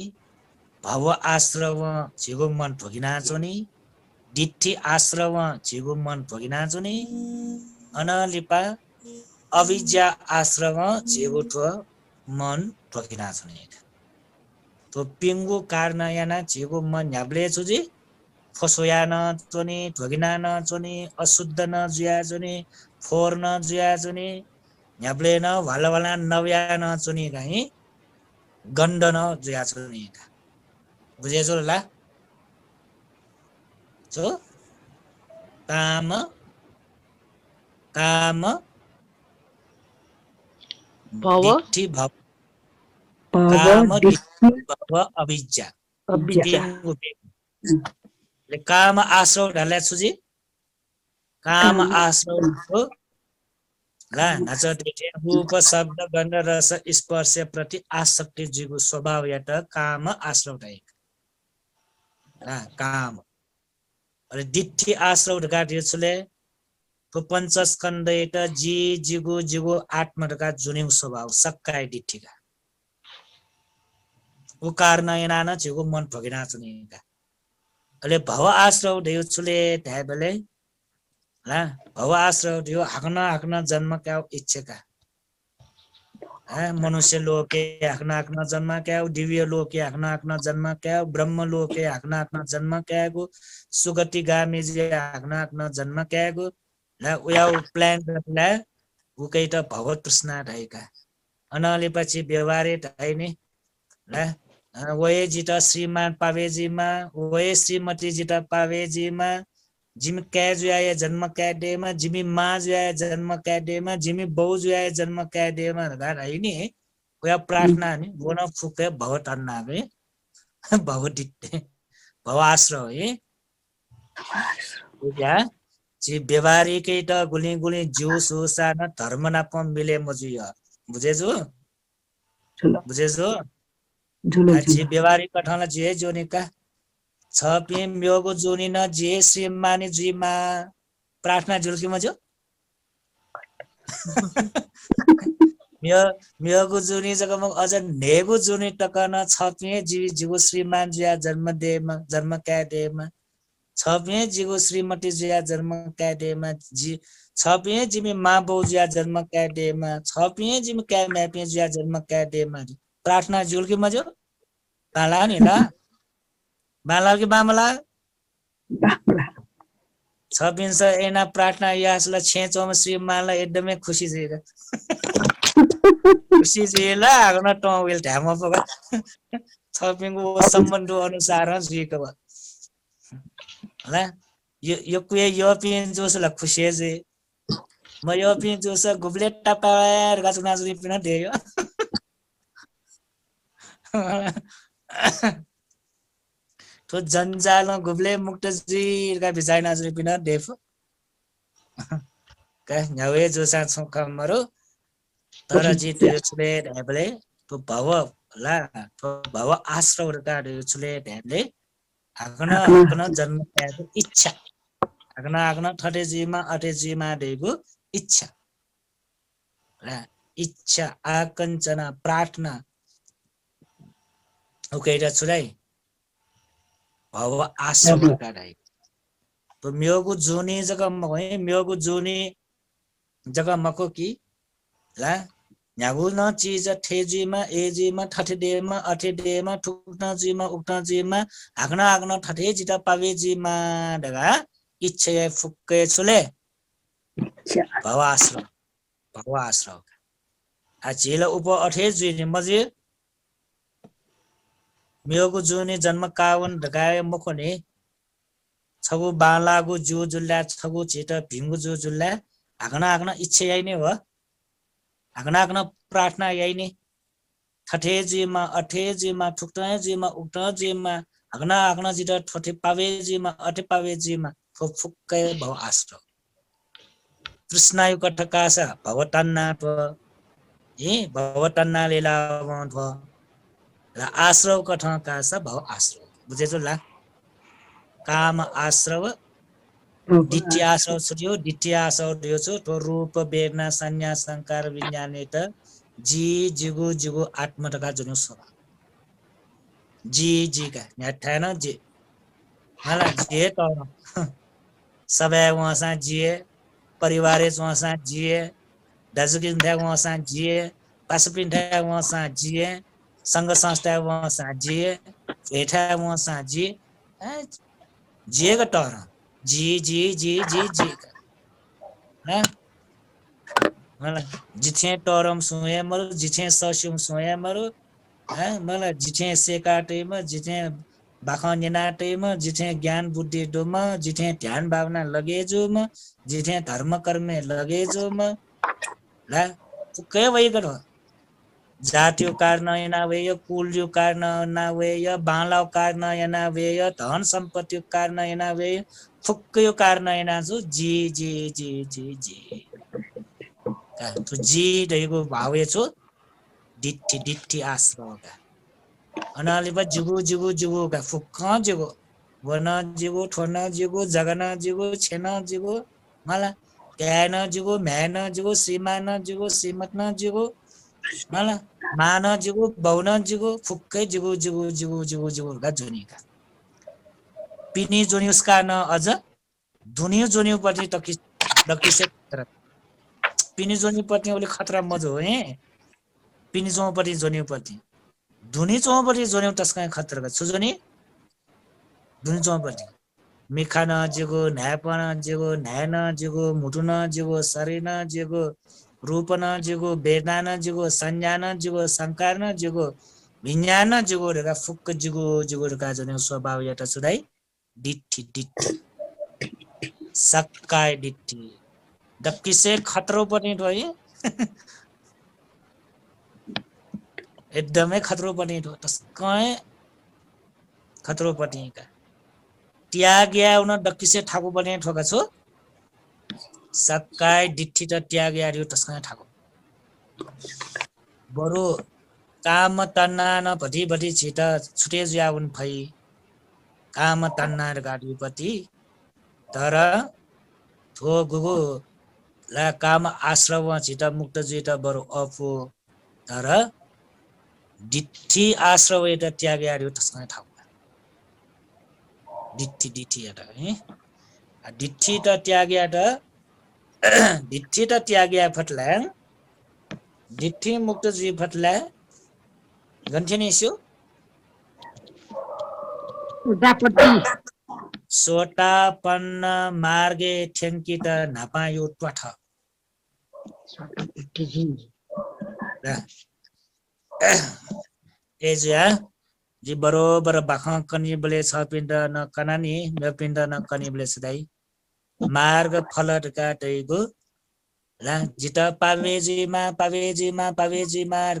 भव आश्रम झिगो मन ढोकिना चुनि दिट्ठी आश्रम झिगो मन ढोकिना चुनि अनलिपा अविद्या आश्रम झिगो ठो मन ढोकिना चुनि तो पिंगु कारणायना झिगो मन न्याब्ले चुजी फसोया न चुनि ढोकिना न चुनि अशुद्ध न जुया चुनि फोर न जुया चुनि न्याब्ले न वाला नव्या न चुनि कहीं गण्ड न जुया चुनि बुझेछौ ला जो काम भव दिट्ठी भव भव काम दिट्ठी भव अविद्या अविद्या काम आश्रव ढाले छुजी काम आश्रव ला नच देखे रूप शब्द गन्ध रस स्पर्श प्रति आसक्ति जीवको स्वभाव यात काम आश्रव ढाइक ला काम अरे दिट्ठी आश्रव ढका दिछुले तो पंचस्कन्ध एट जी जिगो आत्मा ढका जुनिउ स्वभाव सक्काय दिट्ठीका उ कारण एनान जिगो मन भगिना चुनिका अले भव आश्रव ढेउछुले ढाबले ला भव आश्रव ढेउ हाक्न जन्म क्या इच्छेका मनुष्य लोके हाक्न जन्म क्या दिव्य लोके हाक्न जन्म क्या ब्रह्म लोके हाक्न जन्म क्या गो सुगति गामी जे हाक्न जन्म क्या गो ला उया प्लान ला उकै त भगवत तृष्णा ढाइका अनले पछि व्यवहारे ढाइने ला वये जिता श्रीमान पावेजीमा वये श्रीमती जिता पावेजीमा जिमी क्याजुआय जन्म क्याडेमा जिमी माजुआय जन्म क्याडेमा जिमी बौजुआय जन्म क्याडेमा गार हैनी उया प्रार्थना नि गोन फुके भगवत अन्नाबे भगवत दिट्टे भव आश्रय है उया जी व्यवहारिकै त गुली जिउ सुसा न धर्म न पम मिले मजुया बुझेछु जी व्यवहारिक कथाला जे जोनिका छ पिम योगो जोनि न जे श्रीमानी जुइमा प्रार्थना जुल्की मजो म्योगो जुनि जगम अझ नेगो जुनि टकन छ पिए जीवो श्रीमान जुया जन्म क्या देमा छ पिए जीवो श्रीमती जुया जन्म क्या देमा जी छ पिए जिमी मा बौ जुया जन्म क्या देमा छ पिए जिमी क्या म्यापे जुया जन्म क्या देमा प्रार्थना जुल्की मजो बाला नि ला बाला कि बामला छपिन्छ एना प्रार्थना यासला छेचोम श्रीमानलाई एकदमै खुसी छ खुसी छ ला आगन टवेल ढ्याम पक छपिङको सम्बन्ध अनुसार जुइको भ ला यो कुए यो पिन जोसला खुसी छ म यो पिन जोस गुब्ले टपार गाचुना जुइ पिन देयो तो जंजाल गुब्ले मुक्त जीर का बिजाइना जुइ पिन देफ का न्यावे जोसा छकमरो तर जी छुले ढेबले तो भव ला तो भव आश्रव का छुले ढेबले आगन जन्म पाएको इच्छा आगन ठटे जीमा अटे जीमा देको इच्छा ला इच्छा आकञ्चना प्रार्थना ओकेटा छुलाई भव आश्रम का ढाइ तो म्योगु जोनी जगह मगे म्योगु जोनी जगह मको की ला न्यागु न चीज ठेजीमा एजीमा ठठेदेमा अठेदेमा ठुक्न जीमा उक्न जीमा हाक्न ठठे जिता पावे जीमा दगा इच्छा फुक्के छुले भव आश्रम आ झेल उप अठे जुनी मजे म्योगु जोनी जन्म कावन ढगाए मखने छगु बालागु जु जुल्ला छगु छिट भिंगु जु जुल्ला हाक्न इच्छा याइने हो हाक्न प्रार्थना याइने ठठे जीमा अठे जीमा ठुक्न जीमा उक्न जीमा हाक्न जित ठठे पावे जीमा अठे पावे जीमा फुक्कै भव आश्रम कृष्णायु कठकासा भवतन्ना तो ए भवतन्ना लेला भ र आश्रव कठ कास भव आश्रव बुझेछौ ला काम आश्रव दिट्ठी आश्रव छुट्यो दिट्ठी आश्रव दियो छु तो रूप वेदना संज्ञा संकार विज्ञान त जी जिगु जिगु आत्मटका जुनु स्वभाव जी का न्याठान जी मला जे त सबै वहाँसा जिए परिवारे वहाँसा जिए दाजुकिन था वहाँसा जिए पासुपिन था वहाँसा जिए संघ संस्था वहाँसा जिए भेठा वहाँसा जिए जिएका टर जी का ना मलाई जिथे टरम सुए मरु जिथे सस्युम सुए मरु मलाई जिथे सेकाटेमा जिथे बाखनेनाटेमा जिथे ज्ञान बुद्धि डोमा जिथे ध्यान भावना लगेजोमा जिथे धर्म कर्मे लगेजोमा ला के वइगन जातियो कारण एनावेय कुलयो कारण एनावेय बालाव कारण एनावेय धन सम्पत्तियो कारण एनावेय फुक्कयो कारण एनाजु जी का तो जी दैगो भावे छु दिट्ठी आश्रवका अनालिबा जुगु का फुक्का जुगु वना जुगु ठोना जुगु जगना जुगु छेना जुगु मला क्याना जुगु म्याना जुगु श्रीमान जुगु श्रीमतना जुगु मला मान जुगु बौना जुगु फुक्कै जुगु का जोनीका पिनी जोनी उसका न अझ धुनियो जोनी पछि डकिसे पिनी जोनी पति ओले खतरा मजो हे पिनी जो पति जोनी पति धुनी चौपटी जोन्यौ तस्का खतरा सुजोनी धुनी चौपटी मिखा न जिगो न्यापन जिगो न्यान जिगो मुटुन जिगो शरीर जिगो रूप न जिगो वेदना न जिगो संज्ञा न जिगो संकार न जिगो विज्ञान न जिगो रेगा फुक्क जिगो रेगा जोन्यौ स्वभाव यता सुदाई दिट्ठी सक्काय दिट्ठी दक्किसे खतरो पनि ढोइ एकदमै खतरो पनि ढो तस्कै खतरो पनि का त्याग्या उन दक्किसे ठाकु पनि ठोका छु सक्काय दिट्ठी त त्याग्या रियो तस्कै ठाकु बरु काम तन्ना न भटी छिटा छुटे ज्याउन भई काम तन्ना र गाडीपति तर थो गुगु ला काम आश्रव छिटा मुक्त जिता बरु अफु तर दिट्ठी आश्रव एटा त्याग्यार्यो तस्मै ठाउँ दिट्ठी एटा है दिट्ठी त त्याग्या त दिट्ठी त त्याग्या फटला दिट्ठी मुक्त जी फटला गन्थेनेस्यो दापट्टी सोटापन्न मार्गे ठेंकी त नापायो ट्वाठ एजिया जी बरोबर बाखा कनी बले छ पिण्ड न कनानी न पिण्ड न कनी बले सदाई मार्ग फलट काटेको ला जिता पावेजीमा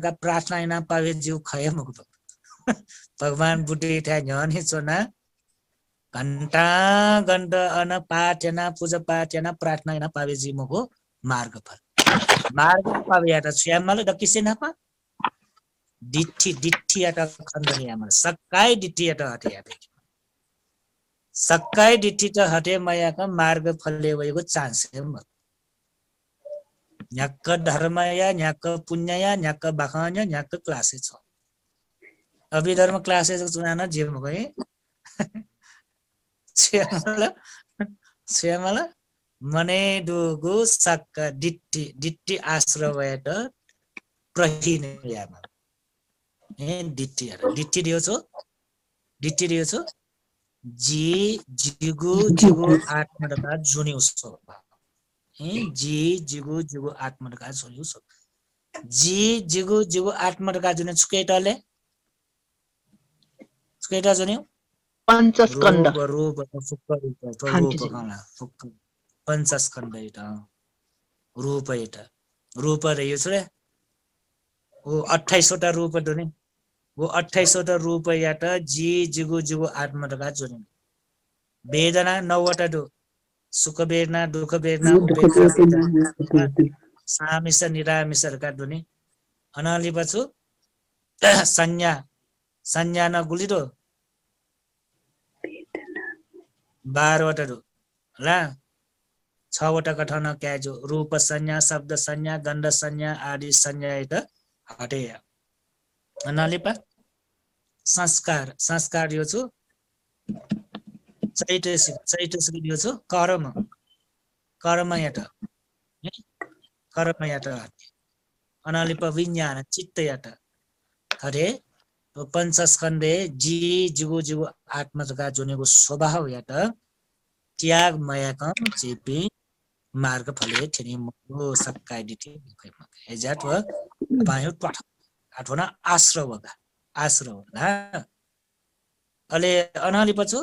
का प्रार्थना इना पावेजी खय मुक्त भगवान बुद्धि था ज्ञानी सोना घंटा अन पाठ्यना पूजा पाठ्यना प्रार्थना इना पावेजी मको मार्ग फल मार्ग पावेटा श्यामल दकिसे नापा दिट्ठी आता खण्डनी आमा सक्काय दिट्ठी आता हटे सक्काय दिट्ठी त हटे मायाका मार्ग फलले भएको चान्स म न्याक्क धर्मया न्याक्क पुण्यया न्याक्क बाखanya न्याक्क क्लासे छ अभिधर्म क्लासे चुनाना जीव गए श्यामल मने दुगु सक्क दिट्ठी आश्रवयत प्रहीन यामा दिट्ठी दियो छो जी जिगु आत्मका जुनि उसो जी जिगु आत्मका जुनि उसो जी जिगु आत्मका जुनि छुकेटले जुनि पंचस्कंद रूप पंचस्कंद एटा रूप रह्यो छ वो 28 वटा रूप दुनि वो 28 वटा रूप यात जी जिगु आत्मका जुनि वेदना 9 वटा दु सुख वेदना दुख वेदना उपेक्षा सामिस निरामिसहरुका दुनि अनालि पछि संज्ञा संज्ञा न गुलिरो 12 वटा रु ल 6 वटा कठन क्या जो रूप संज्ञा शब्द संज्ञा गन्ध संज्ञा आदि संज्ञा त हटे अनालिपा संस्कार संस्कार यो छु चैतसिक यो छु कर्म कर्म यात अनालिपा विज्ञान चित्त यात हरे तो पंचस्कंदे जी जुगु जुगु आत्मजगा जुनेको स्वभाव यात त्याग मयाकम चेपी मार्ग फले ठेनी मो सक्काइ दिति खैमा एजात व पायो टठ आठोना आश्रव ना अले अनाली पछु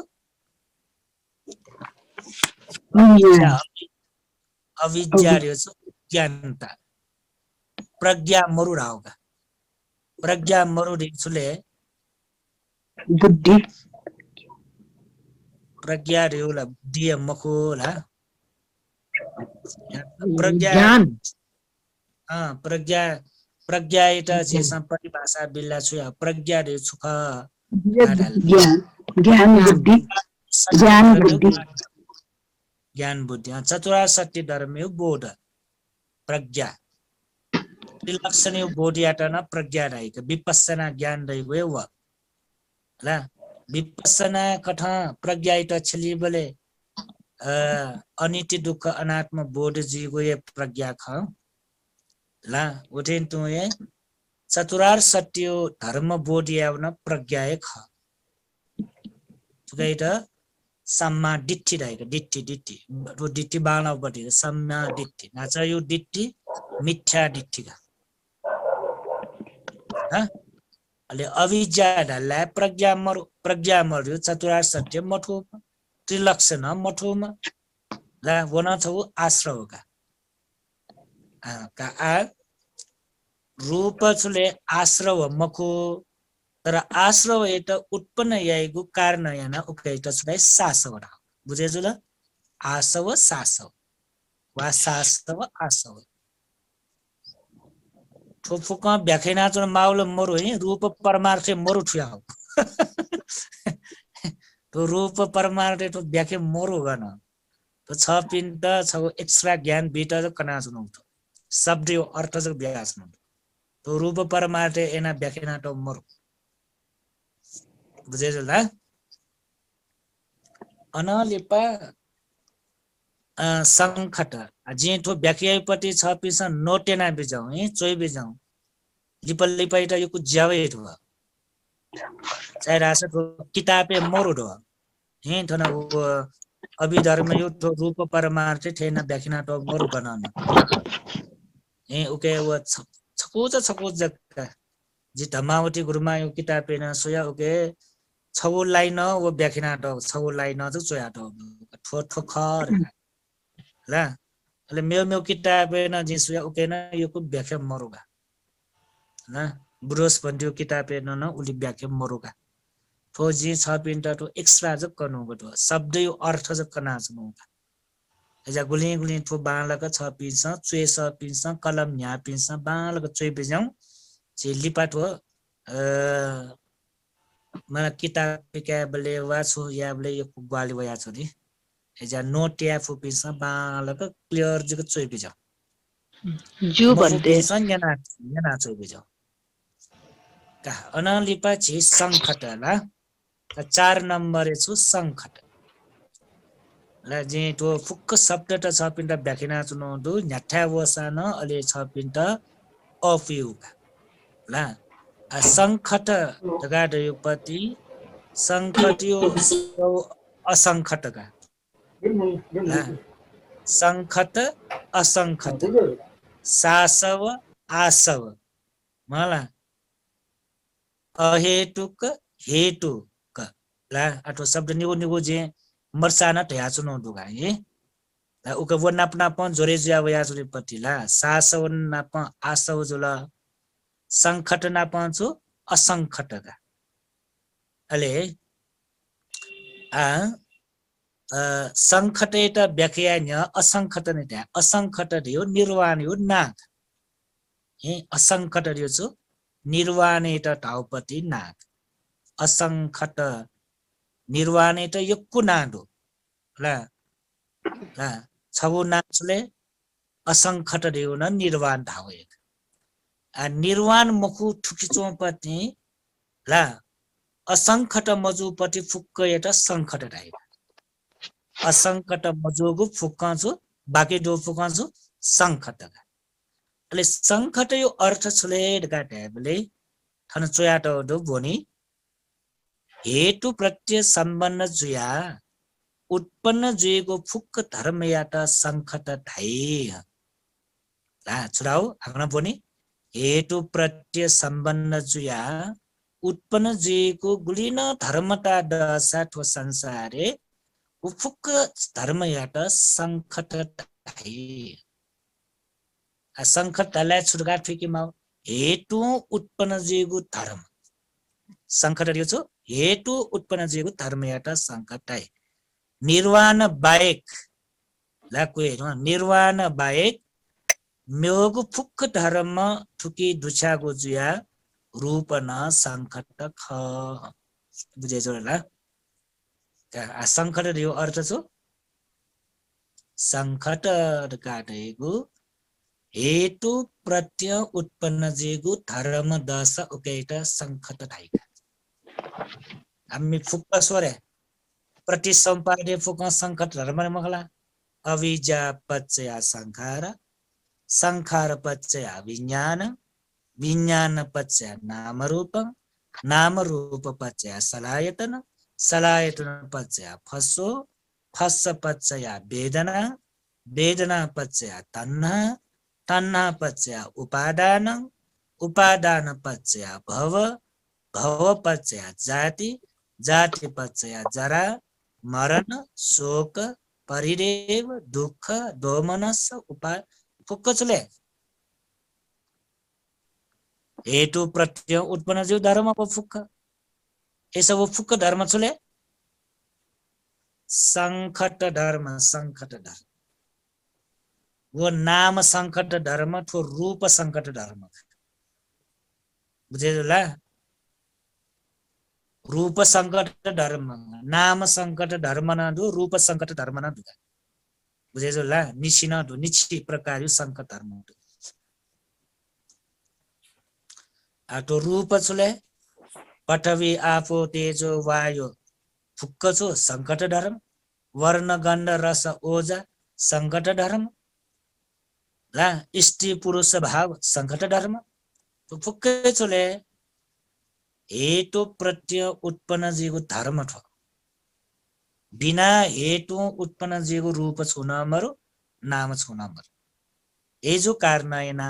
अविद्या रे छु ज्ञानता प्रज्ञा मरु रावगा प्रज्ञा मरु दिसुले बुद्धि प्रज्ञा रेउला दिए मखोला प्रज्ञा ज्ञान प्रज्ञा प्रज्ञा इटा जे परिभाषा बिल्ला छु प्रज्ञा रे सुख ज्ञान बुद्धि ज्ञान बुद्धि चतुरा सत्य धर्म बोध प्रज्ञा त्रिलक्षण बोध यात न प्रज्ञा रहेको विपස්සना ज्ञान रहेको व ल विपස්සना कथा प्रज्ञा इटा छली बोले अनित्य दुःख अनात्म बोध जीवो ये प्रज्ञा ख ला उठेन तु ये चतुरार सत्य धर्म बोध यावन प्रज्ञा ख तुगैत सम्मा दिट्ठी रहेको दिट्ठी रो दिट्ठी बाणव बटी सम्मा दिट्ठी नाच यो दिट्ठी मिथ्या दिट्ठी का ह अले अविद्या ढल्ला प्रज्ञा मर्यो चतुरार सत्य मठो त्रिलक्षण मठोमा ला वना छ आश्रवका का रूप छले आश्रव मखो तर आश्रव एत उत्पन्न याइगु कारण याना उक्तैत छले सासवडा बुझेजु ल आसव सासव वा सासव आसव ठोफुका व्याख्याना चन माउल मरु है रूप परमार्थ मरु ठुयाउ तो रूप परमार्थ तो व्याख्या मरु गन तो छ पिण्ड छ एक्स्ट्रा ज्ञान बीटा कना सुनु शब्द यो अर्थ ज व्यास न तो रूप परमार्थ एना व्याख्याना तो मरु बुझेजु ल अनलिपा संखट जे ठो व्याख्यापति छ पिस नोटेना बिजाउ है चोइ बिजाउ लिपल लिपाइटा यो ज्यावे ठो चाहे रास किताबे मरु ठो हे थना अभिधर्म यो रूप परमार्थ ठेन व्याख्याना तो मरु बनाउन हे उके व छको जक्का जी धमावती गुरुमा यो किताबे न सोया उके छौ लाइन वो व्याख्याना तो छौ लाइन ज चोया तो ठो खर ल अले मेउ किताबे न जी सोया उके न यो को व्याख्या मरुगा ल ब्रोस भन्दियो किताबे न उली व्याख्या मरुगा ठो जी छ पिन्टा तो एक्स्ट्रा ज कनु गतो शब्द यो अर्थ ज कना जनु एजा गुली ठो बालक छ पिन्छ चुए स पिन्छ कलम न्या पिन्छ बालक चुए बिजाउ जे लिपा ठो मला किताब के बले वासु या बले यो ग्वाली वया छोरी एजा नोट या फु पिन्छ बालक क्लियर जको चुए बिजाउ जु भन्थे संज्ञा चुए बिजाउ का अनलिपा छि संखट ला 4 नम्बर छु संखट ला जे तो फुक्क शब्द त छ पिन्ट व्याख्याना चुनो दु न्याठा वसान अले छ पिन्ट अफयुग ला संखट जगाड यो पति संखट यो असंखट का ला संखट असंखट सासव आसव मला अहेतुक हेतुक ला अथवा शब्द निगो जे मर्साना ठया चुनो दुगा हे ला उक वनापना प जोरे ज्या वया जोरे पति ला सासवन नाप आसव जुला संखट ना पाँचो असंखट का अले संखट एटा व्याख्या न असंखट ने त्या असंखट दियो निर्वाण यो नाग हे असंखट दियो छु निर्वाण एटा टाउपति नाग असंखट निर्वाणे त यक्कु नाडो ला ला छबु नाचले असंखट देउन निर्वाण धावे आ निर्वाण मखु ठुकिचोपति ला असंखट मजुपति फुक्क एटा संखट धाइ असंखट मजुगु फुक्काछु बाकी दो फुक्काछु संखट अले संखट यो अर्थ छले गाटेबले थन चोयाटो दो भोनी हेतु प्रत्यय सम्बन्ध जुया उत्पन्न जुएको फुक्क धर्म याता संखट धाइ ला छुराउ आग्न भोनी हेतु प्रत्यय सम्बन्ध जुया उत्पन्न जुएको गुलिन धर्मता दशा ठो संसारे उफुक्क धर्म याता संखट धाइ संखट तलाई छुटगा फिकिमा हेतु उत्पन्न जुएको धर्म संखट दियो छु हेतु उत्पन्न जुएको धर्म याता संखट धाइ निर्वाण बाहेक ला कोइ निर्वाण बाहेक म्योगु फुक्क धर्म ठुकी दुछागो जुया रूप न संखट ख बुझे जोला संखट दियो अर्थ छु संखट काटेगु हेतु प्रत्यय उत्पन्न जेगु धर्म दश उकेटा संखट धाइका हामी फुक्क स्वरे प्रति संपादे फुक्क संखट धर्म मखला अविजा पच्चय संखार संखार पच्चय विज्ञान विज्ञान पच्चय नाम रूप पच्चय सलायतन सलायतन पच्चय फस्सो फस्स पच्चय वेदना वेदना पच्चय तन्हा तन्हा पच्चय उपादान उपादान पच्चय भव भव पच्चय जाति जाति पच्चय जरा मरण शोक परिदेव दुःख दोमनस उपा फुक्क चले हेतु प्रत्यय उत्पन्न जो धर्म को फुक्क ये सब फुक्क धर्म चले संखट धर्म वो नाम संकट धर्म ठो रूप संकट धर्म बुझे ला रूप संकट धर्म नाम संकट धर्म न दो रूप संकट धर्म न दो बुझे ला निश्चिन दो निश्चि प्रकार संकट धर्म दो आतो रूप छले पठवी आपो तेजो वायु फुक्क छो संकट धर्म वर्ण गन्ध रस ओजा संकट धर्म ला स्त्री पुरुष भाव संकट धर्म तो फुक्कै चले हेतु प्रत्यय उत्पन्न जीवको धर्म ठो बिना हेतु उत्पन्न जीवको रूप छुन मरो नाम छुन मरो एजो कारणेना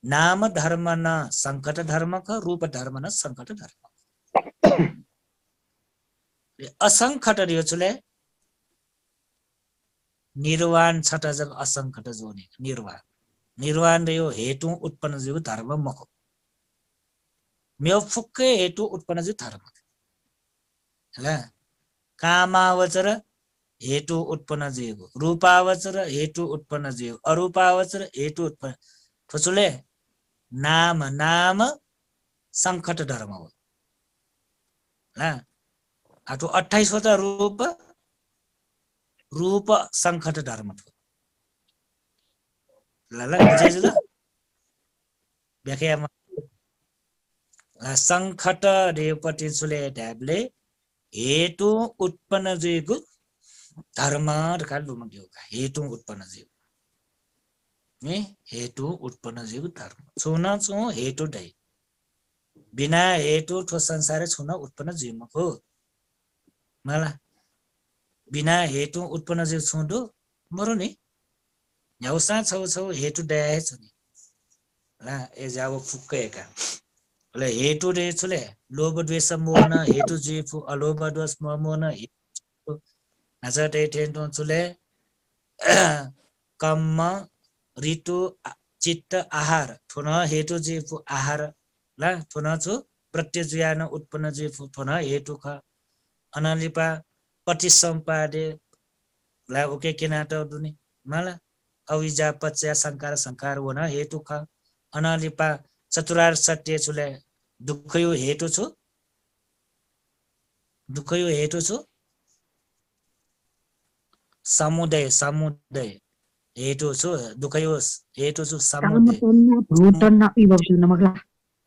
नाम धर्म न संकट धर्म का रूप धर्म न संकट धर्म असंकट दियो चले निर्वाण छट जग असंकट जोने निर्वाण निर्वाण यो हेतु उत्पन्न जीव धर्म मको म्यो फुक्के हेतु उत्पन्न जीव धर्म हैला कामावचर हेतु उत्पन्न जीव रूपावचर हेतु उत्पन्न जीव अरूपावचर हेतु उत्पन्न ठोचले नाम नाम संकट धर्म हो हैला आतो 28 वटा रूप रूप संकट धर्म ठो लला बुझेछ त व्याख्यामा संकट देवपति सुले ट्याबले हेतु उत्पन्न जीवको धर्म कालु मग्यो हेतु उत्पन्न जीव ने हेतु उत्पन्न जीव धर्म छुन छु हेतु दै बिना हेतु ठो संसार छुन उत्पन्न जीव मको मला बिना हेतु उत्पन्न जीव छुदो मरो नि न्याउसा छौ छौ हेतु दया छ नि ला ए जाव फुक्केका ले हेतु रे छले लोभ द्वेष मोह न हेतु जीव अलोभ द्वेष मोह न नजते टेन्टो छले कर्म ऋतु चित्त आहार थुन हेतु जीव आहार ला थुन छु प्रत्यज्ञान उत्पन्न जीव थुन हेतु ख अनालिपा पटिसम्पादे ला ओके किनाट दुनी मला अविजा पच्चय संकार संकार होना हेतु ख अनालिपा चतुरार सत्य छुले दुःखयो हेतु छु दुःख यो हेटो छु समुदाय समुदाय हेटो छु दुःख यो हेटो छु समुदाय कामटन्ना भवतन्ना विभवतन्ना मगला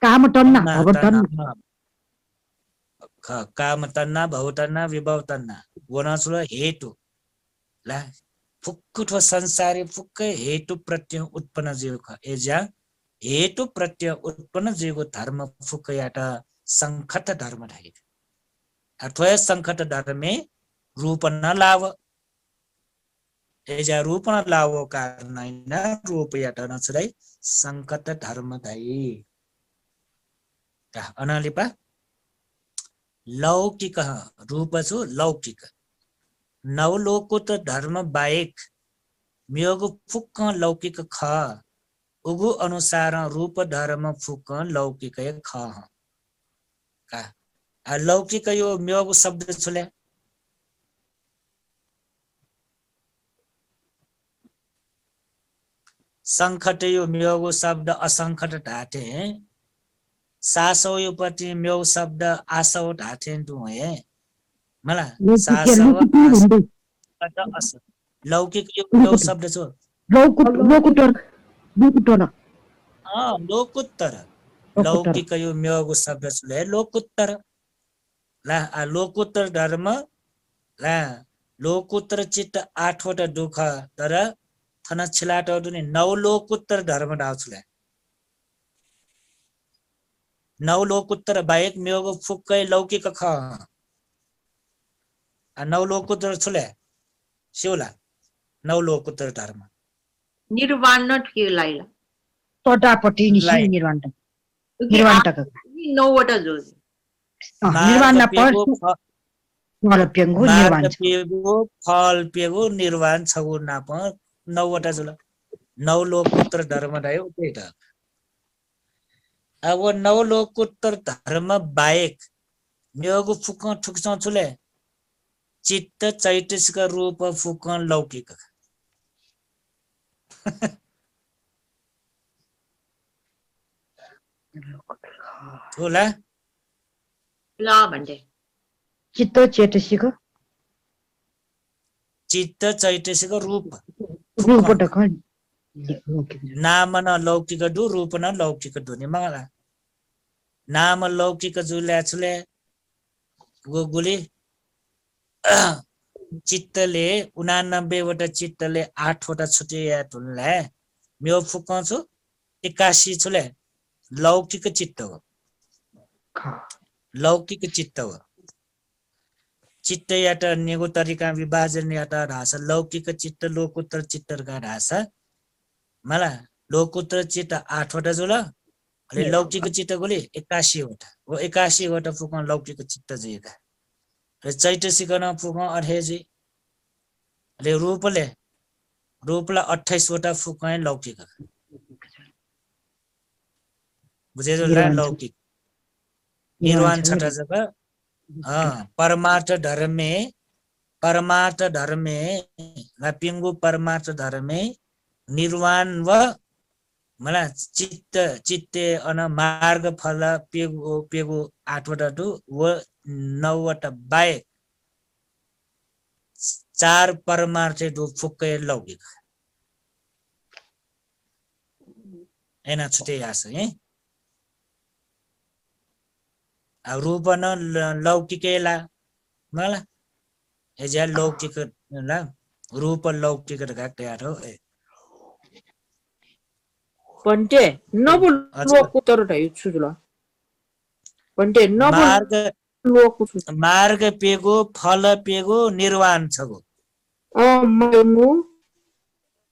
कामटन्ना भवतन्ना कामतन्ना भवतन्ना विभवतन्ना वनासुला हेतु ला फुक्कुठो संसारी फुक्कै हेतु प्रत्यय उत्पन्न जीवको एजा हेतु प्रत्यय उत्पन्न जीवको धर्म फुक्कैयाट संखत धर्म ढाइ अथवा संखत धर्मे रूप न लाव एजा रूप न लाव कारणैन रूप याट नछदै संखत धर्म ढाइ अनालिपा लौकिक रूप छु लौकिक नवलोकुत धर्म बाहेक म्योग फुक्क लौकिक ख उगु अनुसार रूप धर्म फुक्क लौकिक ख का लौकिक यो म्योग शब्द छुले संखट यो म्योग शब्द असंखट ढाटे सासो यो पति म्योग शब्द आसो ढाटे तु है मला सासो लौकिक यो म्योग शब्द छ लोकुटर लोकुत्तर लौकिक यो म्योग शब्द छ लोकुत्तर ला लोकुत्तर धर्म ला लोकुत्तर चित्त 8 वटा दुःख तर थन छिलाट दुने 9 लोकुत्तर धर्म डाउछले 9 लोकुत्तर बाहेक म्योग फुक्कै लौकिक ख 9 लोकुत्तर छुले शिवला 9 लोकुत्तर धर्म निर्वाण न ठिक लाइला तोटापट्टि निसी निर्वाण निर्वाणटक 9 वटा जो निर्वाण फल पेंगु निर्वाण पेगु फल पेगु निर्वाण छगु नाप 9 वटा जुल 9 लोकुत्तर धर्म दायो त्यही त अब 9 लोकुत्तर धर्म बाहेक म्योग फुक ठुक्छ छुले चित्त चैतसिक रूप फुक लौकिक होला ल भन्थे चित्त चेतसिक चित्त चैतसिक रूप रूपटक नाम न लौकिक दु रूप न लौकिक दु नि मगला नाम लौकिक जुल्या छुले गोगुली चित्तले 89 वटा चित्तले 8 वटा छुटिया तुलले म्यो फुकाउँछु 81 छुले लौकिक चित्त हो लौकिक चित्त हो चित्त यात नेगो तरिका विभाजन यात ढास लौकिक चित्त लोकोत्तर चित्तका ढास मला लोकोत्तर चित्त 8 वटा जुल अनि लौकिक चित्त गोली 81 वटा वो 81 वटा फुका लौकिक चित्त जिका र चैतसिक न फुका 28 ले रूपले 28 वटा फुका लौकिक बुझे जो लौकिक निर्वाण छटा जगह परमार्थ धर्मे पिंगु परमार्थ धर्मे निर्वाण व मला चित्ते अन मार्ग फल पेगु 8 वटा दु व 9 वटा बाहेक 4 परमार्थ दु फुक्कै लौकिक एना छुटे आस है रूप न लौकिकेला मला एजा लौकिक ला रूप लौकिक ढाक्या हो भन्टे नबोल लोकुत्तर ढाइ छुजुल भन्टे नबोल लोकुत्तर मार्ग पेगो फल पेगो निर्वाण छगो मनु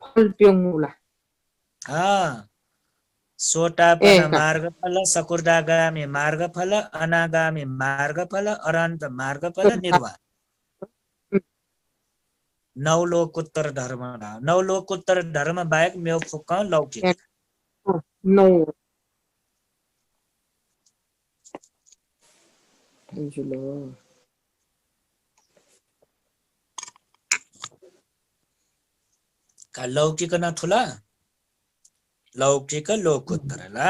फल पेंगुला सोटापन मार्गफल सकुर्दागामी मार्गफल अनागामी मार्गफल अनन्त मार्गफल निर्वाण 9 लोकोत्तर धर्म 9 लोकोत्तर धर्म बाहेक म्यो फुक लौकिक 9 का लौकिक न ठुला लौकिक लोकोत्तर ला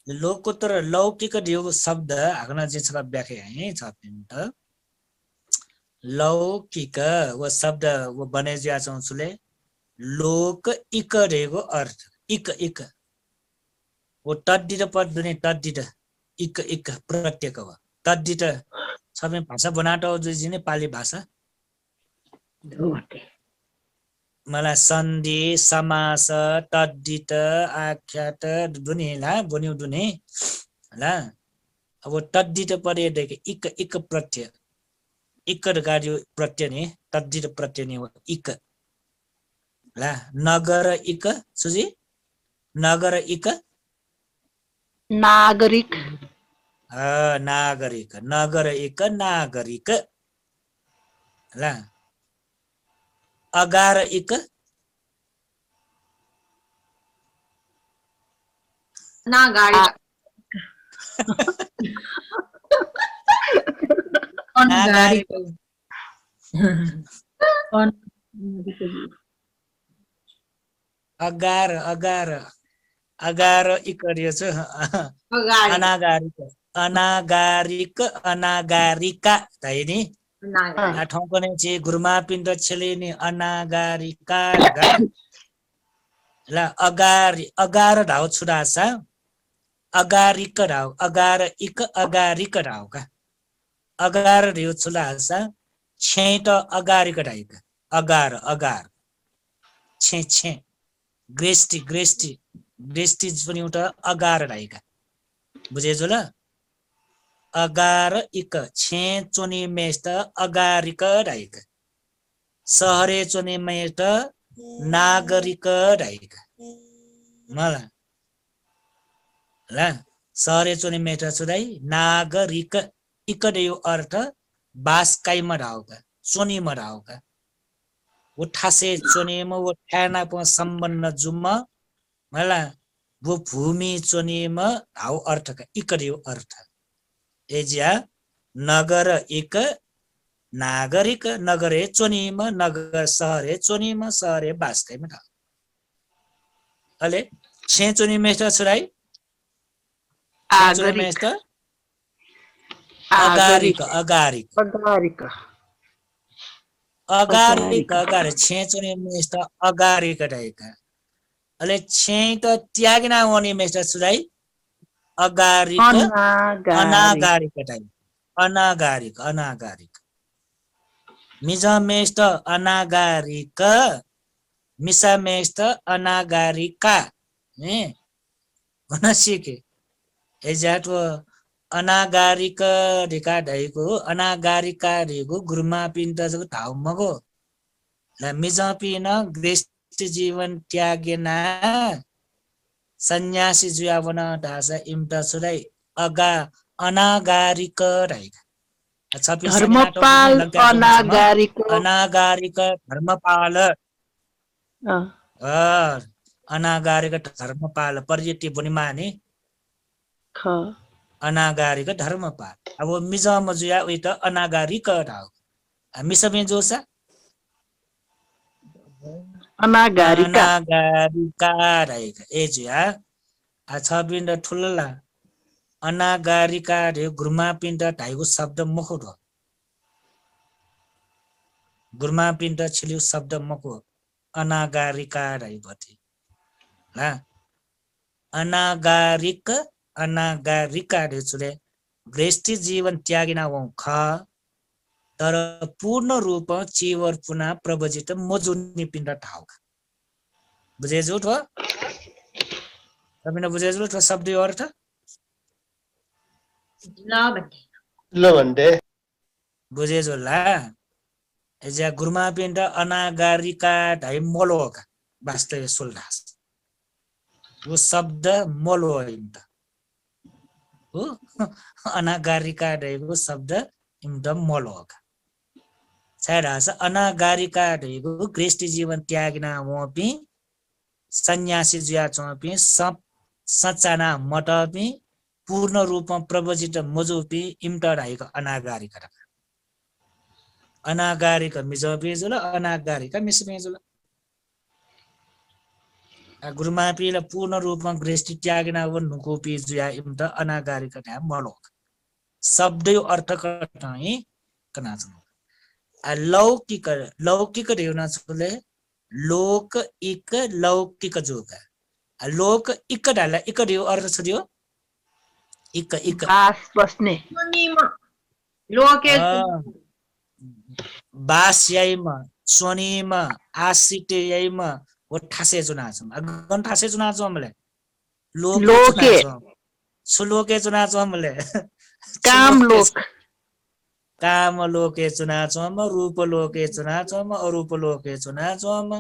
लोकोत्तर लौकिक यो शब्द आगना जे छ व्याख्या है छ त लौकिक वो शब्द वो बने ज्या चौँचुले लोक इक रहेको अर्थ इक इक वो तद्दित पद दुने तद्दित इक इक प्रत्येक हो तद्दित सबै भाषा बनाटो जुन नेपाली भाषा धो भन्टे मलाई सन्धि समास तद्दित आख्यात दुने ला बन्यो दुने ला अब तद्दित परेदेखि इक इक प्रत्यय इक कार्य प्रत्यय ने तद्दित प्रत्यय ने हो इक ला नगर इक सुजी नगर इक नागरिक नागरिक नगर इक नागरिक ला अगार इक नागारिका नागरिक अगार अगार अगार इक रहेछ अगाडि अनागारिक अनागारिक अनागारिका ताई नि नागारिका आ ठाउँको नै चाहिँ गुरुमा पिण्ड छेले नि अनागारिका ला अगारि अगार ढाउ छुडासा अगारिक ढाउ अगार इक अगारिक ढाउ का अगार रिउ छुडासा छेट अगारिक ढाइक अगार अगार छे छे ग्रेस्टी ग्रेस्टी ग्रेस्टी पनि एउटा अगार ढाइका बुझेछु ल अगार इक छे चोनी मेस्ट अगारिक ढाइक सहरे चोनी मेस्ट नागरिक ढाइक मलाई ल सहरे चोनी मेस्ट छुडाई नागरिक इकडे यो अर्थ बासकाइमा ढाउका चोनीमा ढाउका उठासे चोनीमा वो ठाना प सम्बन्ध जुम्मा मला वो भूमि चोनीमा हाउ अर्थ का इकडे यो अर्थ एजिया नगर एक नागरिक नगरे चोनीमा नगर सहरे चोनीमा सहरे बासकाइमा ढाउ अले छे चोनी मेस्ट छुराई आगरिक मेस्ट अगारिक अगारिक अगारिक अगारिक अगारि छे चोनी मेस्ट अगारिक ढाइका अले छे त त्यागिना वनी मेस्ट छुराई अगारिक अनागारिक अनागारिक ढाइ अनागारिक अनागारिक मिजा मेस्ट अनागारिक मिसा मेस्ट अनागारिका ने भन्न सिके एजाटो अनागारिक ढिका ढाइको अनागारिका ढिको गुरुमा पिण्डको ठाउँ मगो ल मिजा पिन ग्रेष्ठ जीवन त्यागेना सन्यासी जुयावन ढासा इम्टा छुराई अगा अनागारिक ढाइका धर्मपाल अनागारिक अनागारिक धर्मपाल अँ, अनागारिक धर्मपाल पर्यटी बुनिमाने ख अनागारिक धर्मपाल अब मिजा मजुया उही त अनागारिक ढाउ मिसमे जोसा अनागारिका अनागारिका रहेका एजुया आ छ पिण्ड ठुलला अनागारिका रे गुरुमा पिण्ड ढाइको शब्द मुखो हो गुरुमा पिण्ड छिल्यो शब्द मुखो अनागारिका ढाइपति ल अनागारिक अनागारिका रे छुले ग्रेष्ठी जीवन त्यागिना वं ख तर पूर्ण रूप चिवर पुना प्रवजित मजुनी पिण्ड ठाउका बुझे जुट हो तपाईले बुझे जुट शब्द यो अर्थ ल भन्टे ल भन्टे बुझे जुला एजा गुरुमा पिण्ड अनागारिका ढाइ मलोका वास्तव सुल्दास वो शब्द मलो इन्ट हो अनागारिका ढाइको शब्द इन्ट मलोका छाडास अनागारिका ढाइको ग्रेष्ठी जीवन त्यागिना वपि सन्यासी जुया चोपि सब सचाना मटपि पूर्ण रूपमा प्रवजित मजुपि इम्टा ढाइको अनागारिका अनागारिका मिजपेजुल अनागारिका मिसमेजुल गुरुमा पिला पूर्ण रूपमा ग्रेष्ठी त्यागिना व नुकोपि जुया इम्टा अनागारिका ढा मलोक शब्द अर्थ कटाइ कनाचन लौकिक लौकिक रेउना छुले लोक इक लौकिक जोगा लोक इक डाला इक रेउ अर्थ छ दियो इक इक बास बस्ने स्वनिमा लोके बास याइमा स्वनिमा आसिटे याइमा वो ठासे जुना छम गन ठासे जुना छमले लोके सुलोके जुना छमले काम लोक काम लोके चुना छम रूप लोके चुना छम अरूप लोके चुना छम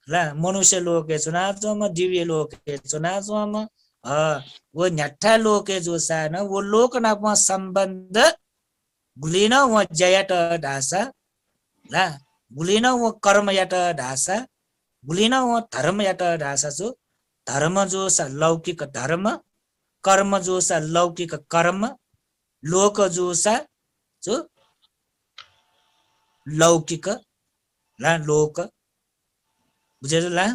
ला मनुष्य लोके चुना छम दिव्य लोके चुना छम वो न्याठा लोके जो सान वो लोक नापमा सम्बन्ध गुलिन वो जयट ढासा ला गुलिन वो कर्म याट ढासा गुलिन वो धर्म याट ढासा जो धर्म जो सा लौकिक धर्म कर्म जो सा लौकिक कर्म लोक जो सा जो लौकिक ला लोक बुझेछ ला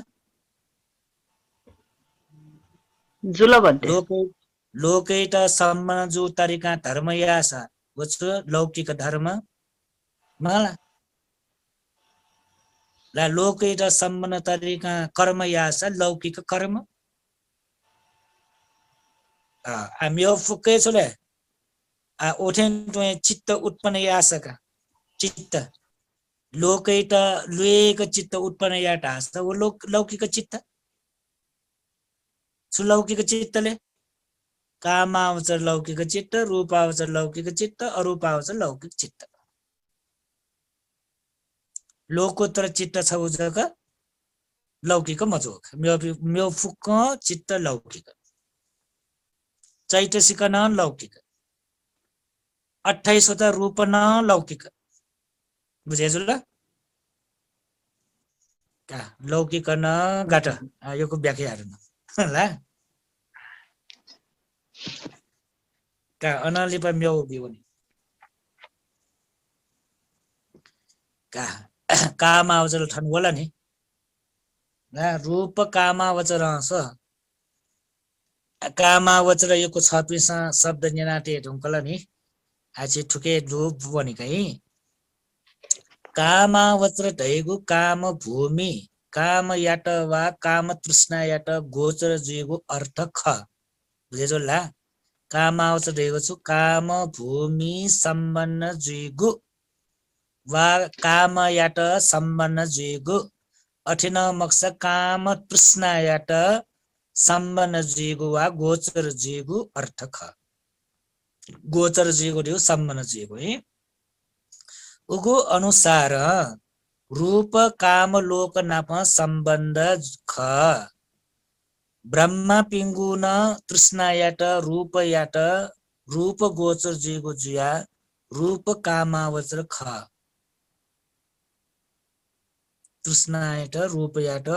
जुल भन्थे लोकैट सम्मान जो तरिका धर्म यासा वच लौकिक धर्म मला ला लोकैट सम्मान तरिका कर्म यासा लौकिक कर्म हामी फुक्कै छले ओठेन टोए चित्त उत्पन्न यासका चित्त लोकैट लुएक चित्त उत्पन्न याट हास्ता वो लौकिक चित्त सुलौकिक चित्तले कामावचर लौकिक चित्त रूपावचर लौकिक चित्त अरूपावचर लौकिक चित्त लोकोत्तर चित्त छ उजक लौकिक मजोक म्यो फुक्क चित्त लौकिक चैतसिक न लौकिक 28 वटा रूप न लौकिक बुझेछु ल का लौकिक न गाट योको व्याख्याहरु न ल का अनलिपा म्यो दियो नि का कामावचर ठन होला नि ल रूप कामावचर छ कामावचर योको छपिसा शब्द निनाटे ढुङ्कला नि आछि ठुके रूप भनेकै कामावचर दैगु काम भूमि काम याट वा काम तृष्णा याट गोचर जुगु अर्थ ख बुझेछौ ला कामावचर दैगु छु काम भूमि सम्बन्ध जुगु वा काम याट सम्बन्ध जुगु अठिन मक्स काम तृष्णा याट सम्बन्ध जुगु वा गोचर जुगु अर्थ ख गोचर जुगु दियो सम्बन्ध जुगु है उगु अनुसार रूप काम लोक नाप सम्बन्ध ख ब्रह्म पिंगु न तृष्णा याट रूप गोचर जुगु जुया रूप कामावचर ख तृष्णा याट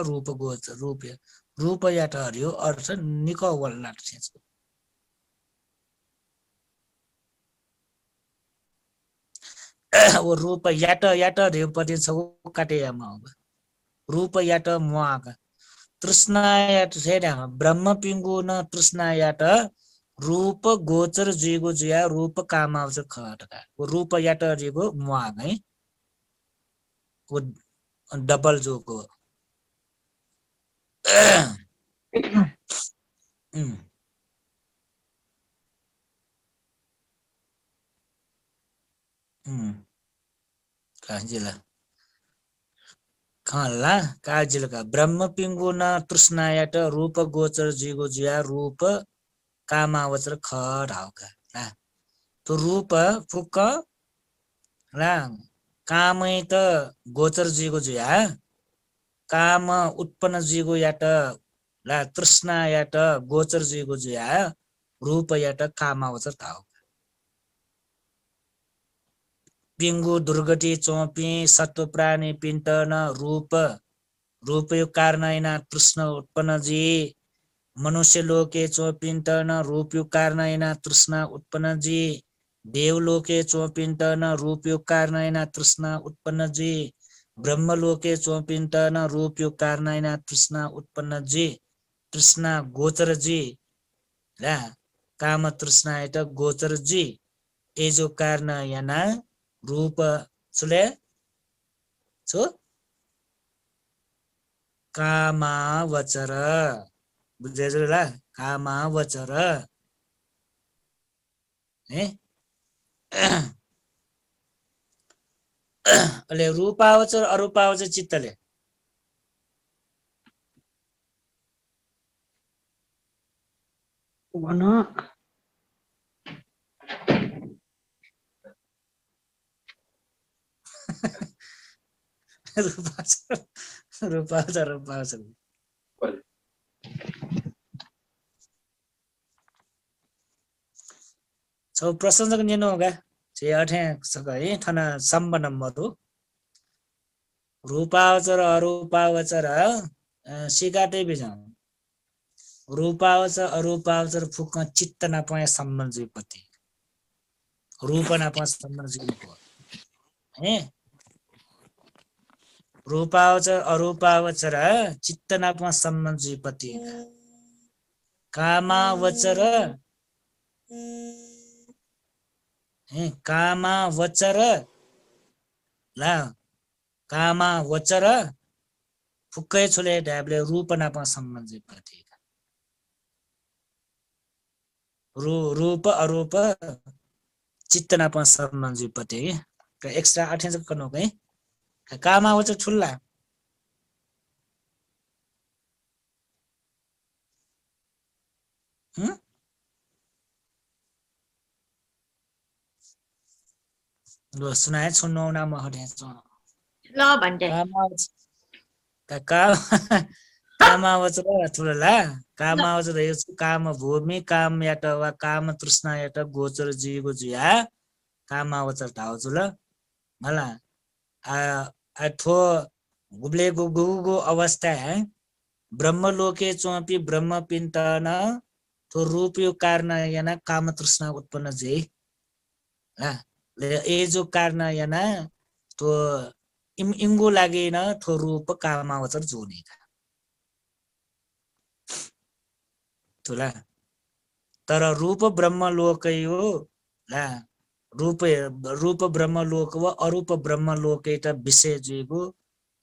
रूप गोचर रूप याट हरियो अर्थ निक वल्लाट छ वो रूप याट रेपति छ काटेयामा अब रूप याट मुआक तृष्णा याट छेडा ब्रह्म पिंगु न तृष्णा याट रूप गोचर जुगु जुया रूप कामावचर खटका वो रूप याट रेगो मुआक है वो डबल जोको काजिला खाला काजिलका ब्रह्म पिंगु न तृष्णा याट रूप गोचर जुगु जुया रूप कामावचर खडाउका ला तो रूप फुक्क ला कामै त गोचर जुगु जुया काम उत्पन्न जुगु याट ला तृष्णा याट गोचर जुगु जुया रूप याट कामावचर थाउ पिंगु दुर्गति चोपी सत्व प्राणी पिंटन रूप यो कारणैना तृष्ण उत्पन्न जी मनुष्य लोके चोपिंटन रूप यो कारणैना तृष्ण उत्पन्न जी देव लोके चोपिंटन रूप यो कारणैना तृष्ण उत्पन्न जी ब्रह्म लोके चोपिंटन रूप यो कारणैना तृष्ण उत्पन्न जी तृष्ण गोचर जी ला काम तृष्ण एट गोचर जी एजो कारण याना रूप सुले छो कामावचर बुझेजुला कामावचर है अहिले रूपावचर अरूपावचर चित्तले भन रूपावचर छौ प्रशंसक निनो होगा जे अठे सकै ठना सम्बन्ध मधु रूपावचर अरूपावचर सिकाटे बिजा रूपावचर अरूपावचर फुक चित्त न पाए सम्बन्ध जुपति रूप न पाए सम्बन्ध जुपति है रूपावचर अरूपावचर चित्त न पाए सम्बन्ध जुपति कामावचर कामावचर ला कामावचर फुक्कै छोले ढ्याबले रूप नापा सम्बन्ध जुपति रूप अरूप चित्त नापा सम्बन्ध जुपति एक्स्ट्रा 8 से कनो है कामावचर ठुल्ला लो सुनाए सुन्नु नाम हटे ल भन्टे कामावचर ठुला कामावचर काम भूमि काम याट वा काम तृष्णा याट गोचर जीवको जुया कामावचर ढाउजुल मला आ ठो गुब्ले गुगु अवस्था है ब्रह्मलोके चोपी ब्रह्म पिन्तन तो रूपयो कारण याना काम तृष्णा उत्पन्न जे ए जो कारण याना तो इंगो लागेन थो रूप कामावचर जोनेका तुला तर रूप ब्रह्मलोक हो ला रूप ब्रह्मलोक व अरूप ब्रह्मलोक एटा विषय जुगो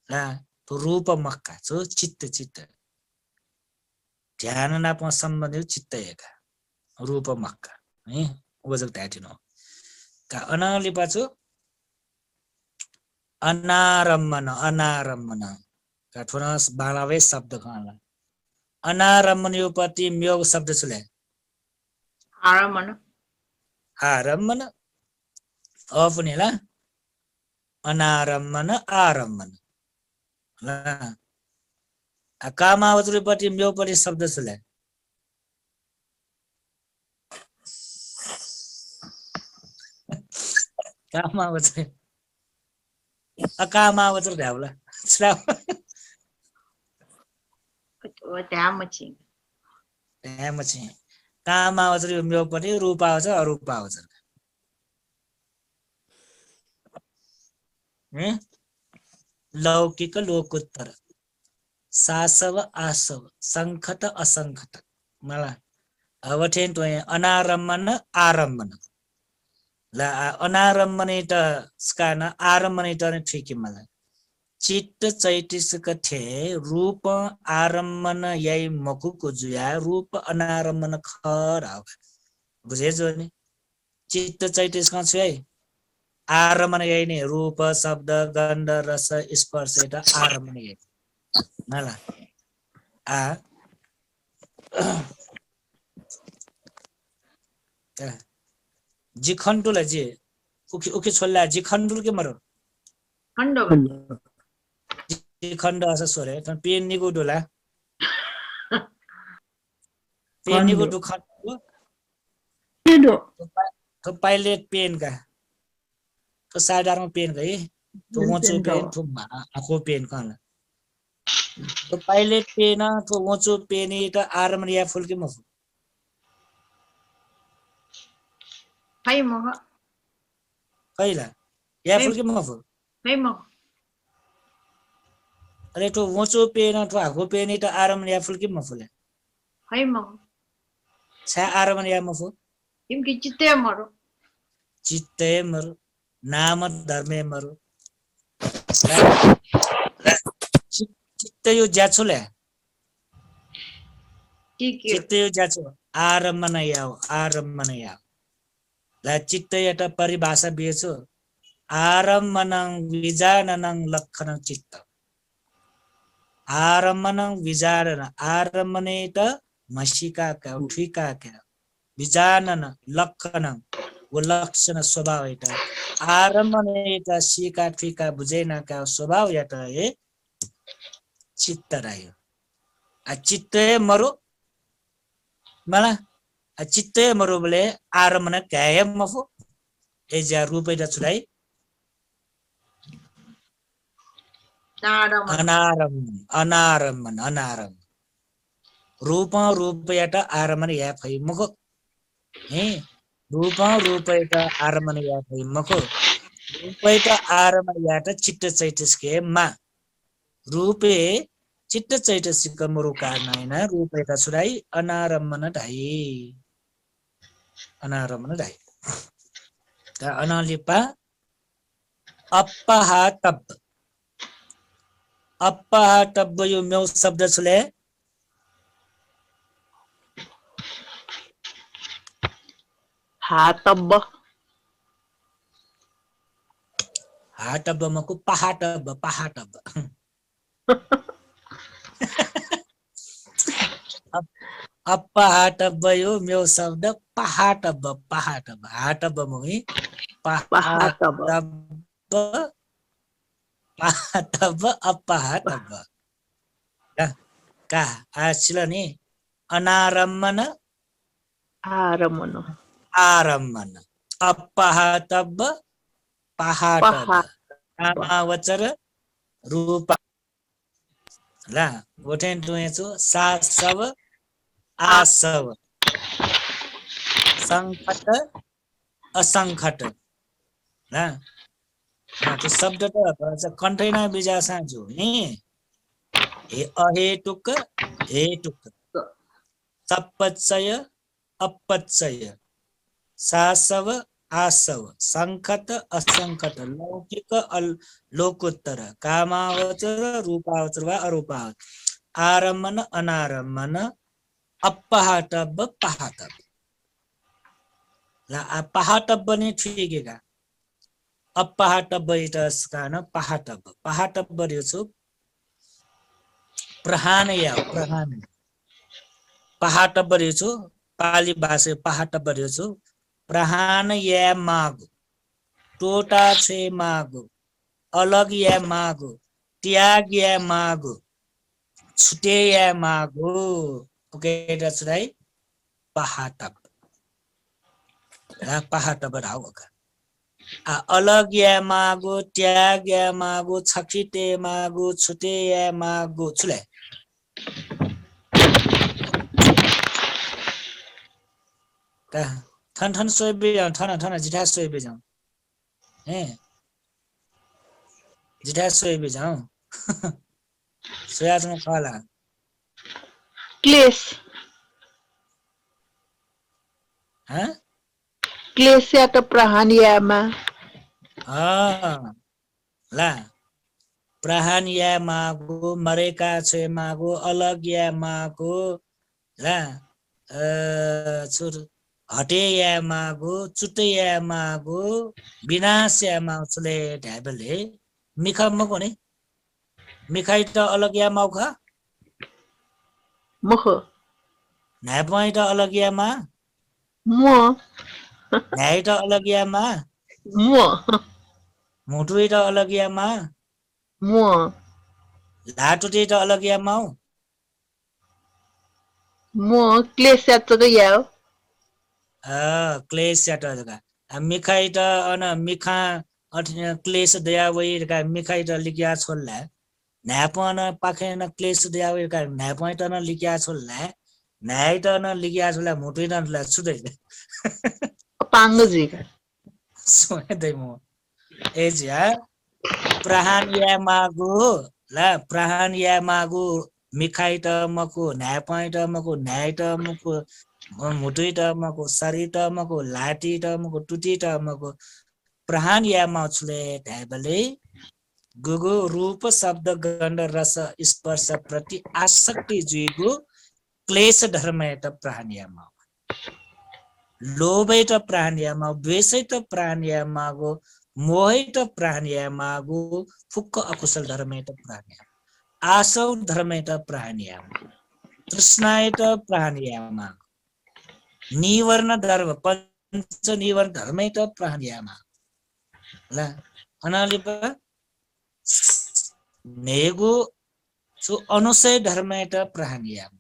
ला तो रूप मक्का छो चित्त ध्यान नापमा सम्बन्धित चित्त एका रूप मक्का है उजक ट्याटिनो का अनाले पाछु अनारम्मन का ठुना बालावे शब्द खाला अनारम्मन यो पति म्योग शब्द छले आरम्मन अपने ला अनारम्मन आरम्मन ला कामावचर पति म्योग पति शब्द छले कामावचर अकामावचर ढ्याउला ढ्यामछि कामावचर यो म्योग पति रूपावचर अरूपावचर लौकिक लोकोत्तर सासव आसव संखत असंखत मला अवठेन तो अनारम्मन आरम्मन ला अनारम्मनेट स्काना आरम्मनेट ने ठीक मला चित्त चैतसिक थे रूप आरम्मन यही मकुको जुया रूप अनारम्मन खरा बुझे जो नि चित्त चैतसिक छ है आरम्मन यही ने रूप शब्द गन्ध रस स्पर्श एटा आरम्मन यही नला आ जिखण्डुला जे उके छोल्ला जिखण्डुल के मरो जिखण्ड अस सोरे त पेन निगो डोला पेन निगो दु खण्डु तो पाइलेट पेन का तो साधारण पेन गई तो वचो पेन तो आखो पेन कन तो पाइलेट पेन तो वचो पेन त आरम या फुल के मफु खै मग कैला या फुल के मफु खै मग अरे तो वचो पेन तो आखो पेन त आरम या फुल के मफुले खै मग छा आरम या मफु इनकी चित्ते मरो चित्ते मरो नाम धर्मे मरो चित्त यो ज्याछुले Kikir. चित्त यो ज्याछु आरम्भन याव ला चित्त एउटा परिभाषा बिएछु आरम्भनं विजाननं लक्षणं चित्त आरम्भनं विजानन आरम्भने त मसिका का ठिका के विजानन लक्षणं वो लक्षण स्वभाव एटा आरम्भने त सिका ठिका बुझेना का स्वभाव एटा ए चित्त रह्यो आ चित्त मरो मला आ चित्त मरो बोले आरम्भन कायम मफो ए जा रूप एटा छुलाई Naram. अनारम्भन रूप एटा आरम्भन या फै मको हे रूप एटा आरम्भन या फै मको रूप एटा आरम्भन याटा चित्त चैतसिके मा रूपे चित्त चैतसिक मरो कारणैन रूप एटा छुलाई अनारम्भन ढाई त अनालिपा अप्पाहातब यो म्यौ शब्द छले हातब्ब हाटब मको पहाटब अप्पाहातब यो म्यौ शब्द पहाटब हाटब मुही पहातब पाहाटब अप्पाहातब का आछिल नि अनारम्मन आरम्मन अप्पाहातब पहाटब नामावचर रूप ला वठेन तुएछु सासव आसव संखट असंखट ला त्यो शब्द त कन्ठैना बिजा साँझो नि हे अहेतुक हेतुक सपच्चय अपच्चय सासव आसव संखत असंखत लौकिक लोकोत्तर कामावचर रूपावचर वा अरूपावचर आरम्भन अनारम्भन अप्पहाटब पहाटब ला पहाटब नि ठिकै का अप्पहाटब इटस कारण पहाटब बढ्यो प्रहान पहाटब बढ्यो पाली भाषा पहाटब बढ्यो प्रहान या मागो टोटा छे मागो अलग या मागो त्याग या मागो छुटे या मागो ओके that's right पहाटब रावका अलग या मागो त्याग या मागो छकिटे मागो छुटे या मागो छुले का ठन सोइबे ठन जिठा सोइबे जाऊ हे जिठा सोइबे जाऊ सोयाजमा खाला क्लेश ह क्लेशयात प्रहानियामा ला प्रहान या मागो मरेका छे मागो अलग या मागो ला छुर हटे या मागो चुटे या मागो विनाश या माउले ढाबले मिखा मको ने मिखाइ त अलग या माउखा मुख नापै त अलग या मा मु न्याय त अलग या मा मु मुटुइ त अलग या मा मु लाटुटे त अलग या माउ मु क्लेशयात गयाओ क्लेश यात का मिखाइ त अन मिखा क्लेश दया वइ का मिखाइ त लिखिया छोल्ला न्यापन पाखेन क्लेश दया वइ का न्यापै त न लिखिया छोल्ला न्याय त न लिखिया छोल्ला मुटुइ न ला छुदै पाङ्गजी सोहेदै म एजिया प्रहान या मागु ला प्रहान या मागु मिखाइ त मको न्यापै त मको न्याय त मको मुटुइ त मको शरीर त मको लाटी त मको टुटी त मको प्रहान या माछले ढाबले गुगु रूप शब्द गन्ध रस स्पर्श प्रति आसक्ति जुइगु क्लेश धर्मයට ප්‍රහාණියම लोभයට ප්‍රහාණියම द्वेषයට ප්‍රහාණියමगो मोहයට ප්‍රහාණියමगो फुक्क अकुशल धर्मයට ප්‍රහාණියම आसौ धर्मයට ප්‍රහාණියම तृष्णाයට ප්‍රහාණියම निवर्ण धर्म पंच निवर्ण धर्मයට ප්‍රහාණියම ल अनालिप नेगु सु अनुसय धर्मයට ප්‍රහාණියම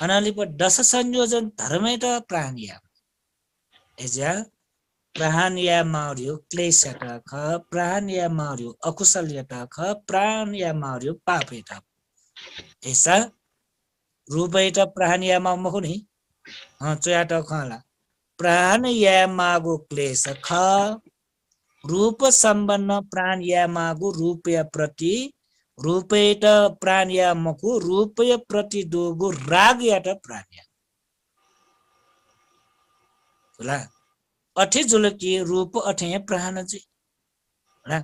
अनालिप दश संयोजन धर्मයට ප්‍රහාණියම एजा ප්‍රහාණියමරිयो क्लेशයට ख ප්‍රහාණියමරිयो अकुशलයට ख ප්‍රහාණියमरियो पापයට ऐसा रूपයට ප්‍රහාණියම मखुनी चोयाट खला प्राणयामागु क्लेश ख रूप संबन्न प्राणयामागु रूपय प्रति रूपेट प्राणयामको रूपय प्रति दोगु रागयाट प्राणया होला अठे जुलकी रूप अठे प्राण जी होला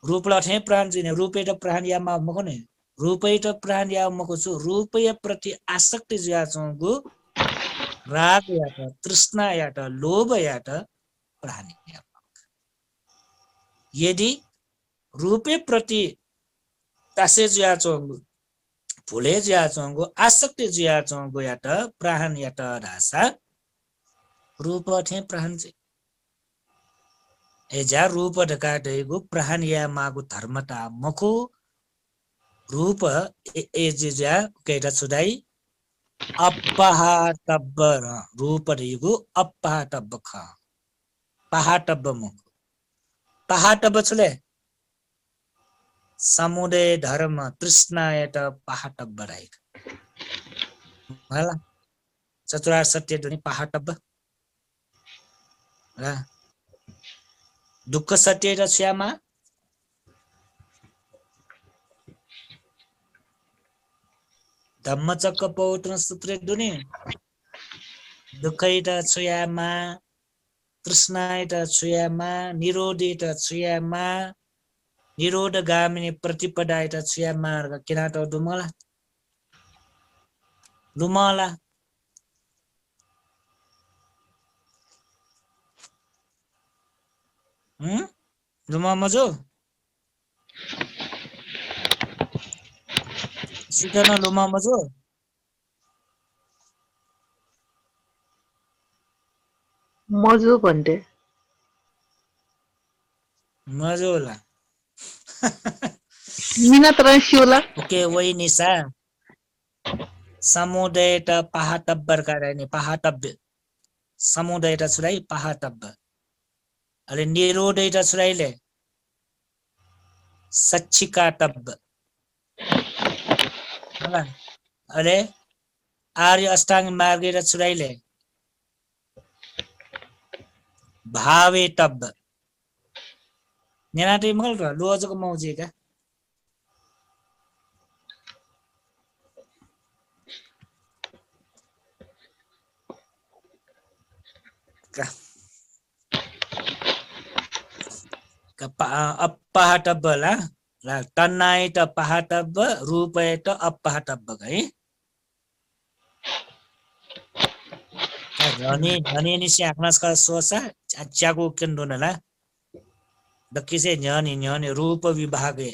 रूपला अठे प्राण जी ने रूपेट प्राणयामा मखने रूपेट प्राणयामको छु रूपय प्रति आसक्ति ज्याचोगु रागयाट तृष्णायाट लोभयाट प्राणयाम यदि रूपे प्रति तासे ज्याचोगु फुले ज्याचोगु आसक्ति ज्याचोगु याट प्राण याट रासा रूप अठे प्राण जे एजा रूप ढकाटेगु प्राण या मागु धर्मता मखु रूप एजा केटा छुदाई अपहातब्ब रूप रिगु अपहातब्ब ख पहातब्ब मुख पहातब्ब छले समुदय धर्म तृष्णायत पहातब्ब राइक होला चतुरार्य सत्य ध्वनि पहातब्ब होला दुःख सत्य र श्यामा धम्मचक्र पौत्र सूत्र दुनि दुःखैट छुयामा तृष्णायट छुयामा निरोधित छुयामा निरोधगामिनी प्रतिपदायट छुयामा किनाट दुमला दुमला दुमा मजो सिकना लुमा मजो मजो भन्टे मजोला मिना तरह शिवला ओके वही निशा समुदाय त पहातब्बर कराने पहातब्ब समुदाय त छुराई पहातब्ब अले निरोधै त छुराइले सच्चिका तब्ब होला अरे आर्य अष्टांग मार्ग र छुराइले भावे तब्ब नेनाटे मल र लोजको मौजेका अपहातब्ब ला तन्नाय त पहातब्ब रूपय त अपहातब्ब है धनी धनी निसे आक्नास का सोसा चाको केन्दोनला दक्किसे न्यानी न्यानी रूप विभागे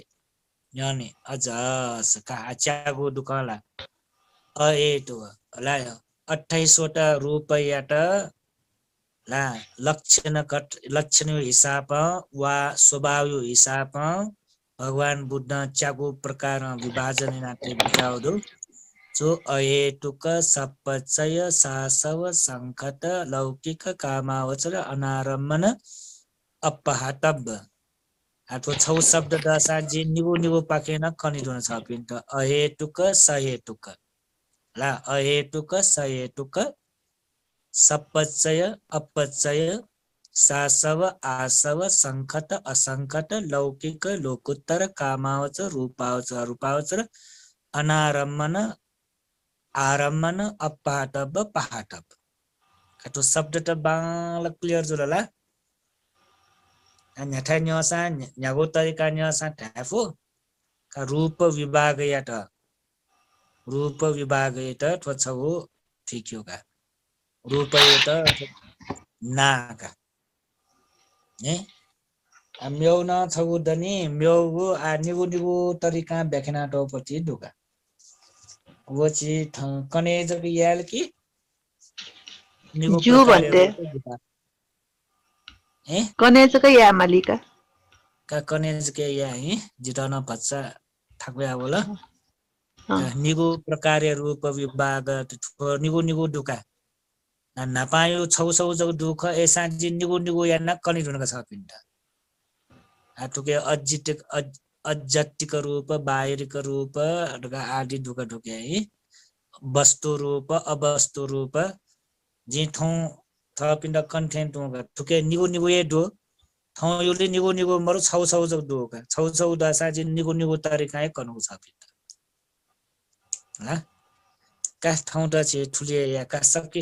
न्यानी अजस का चाको दुकाला अएटो ला 28 वटा रूपयाट ला लक्षण हिसाब वा स्वभाव हिसाब भगवान बुद्ध चाको प्रकार विभाजन नाते बिचाउँदो जो अहेतुक सपचय सासव संकट लौकिक कामावचर अनारम्भन अपहातब्ब आठो छौ शब्द दशा जे निवो निवो पाकेन खनिदुन छ पिन्त अहेतुक सहेतुक ला अहेतुक सहेतुक सपचय अपचय सासव आसव संकट असंकट लौकिक लोकोत्तर कामावचर रूपावचर रूपावचर अनारम्भन आरम्भन अपहातब्ब पहातब्ब काटो शब्द त बांग्ला क्लियर जुलला nhà thay nhau sa nhà cô tây ca nhau sa trả phú cả rupa vibhagayata rupa vibhagayata thuật sâu thì kiểu cả rupa yata na cả nhé म्यो न छगुदनी म्योगु आ निगु निगु तरिका व्याख्याना टोपति दुगा वची ठं कने जग याल की निगु जू भन्टे ए कनेजकै या मालिका का कने जग या है जितन भच्चा थाक्वे बोला अँ। निगु प्रकार रूप विभाग निगु निगु दुका ना पायो छौ छौ जग दुख एसा जि निगु निगु या न कनि दुनका छ पिण्ड आटुके अज्जटिक रूप बाहिरिक रूप आदि दुःख ढुके है वस्तु रूप अवस्तु रूप जे ठौँ थपिन्ड कन्टेन्ट होगा ठुके निगु निगु ए दो ठौँ युले निगु निगु मरु छौ छौ जग दोगा छौ छौ दशा जे निगु निगु तरिका है कनु छ पिन्ड ल का ठाउँ त छे ठुले या का सबके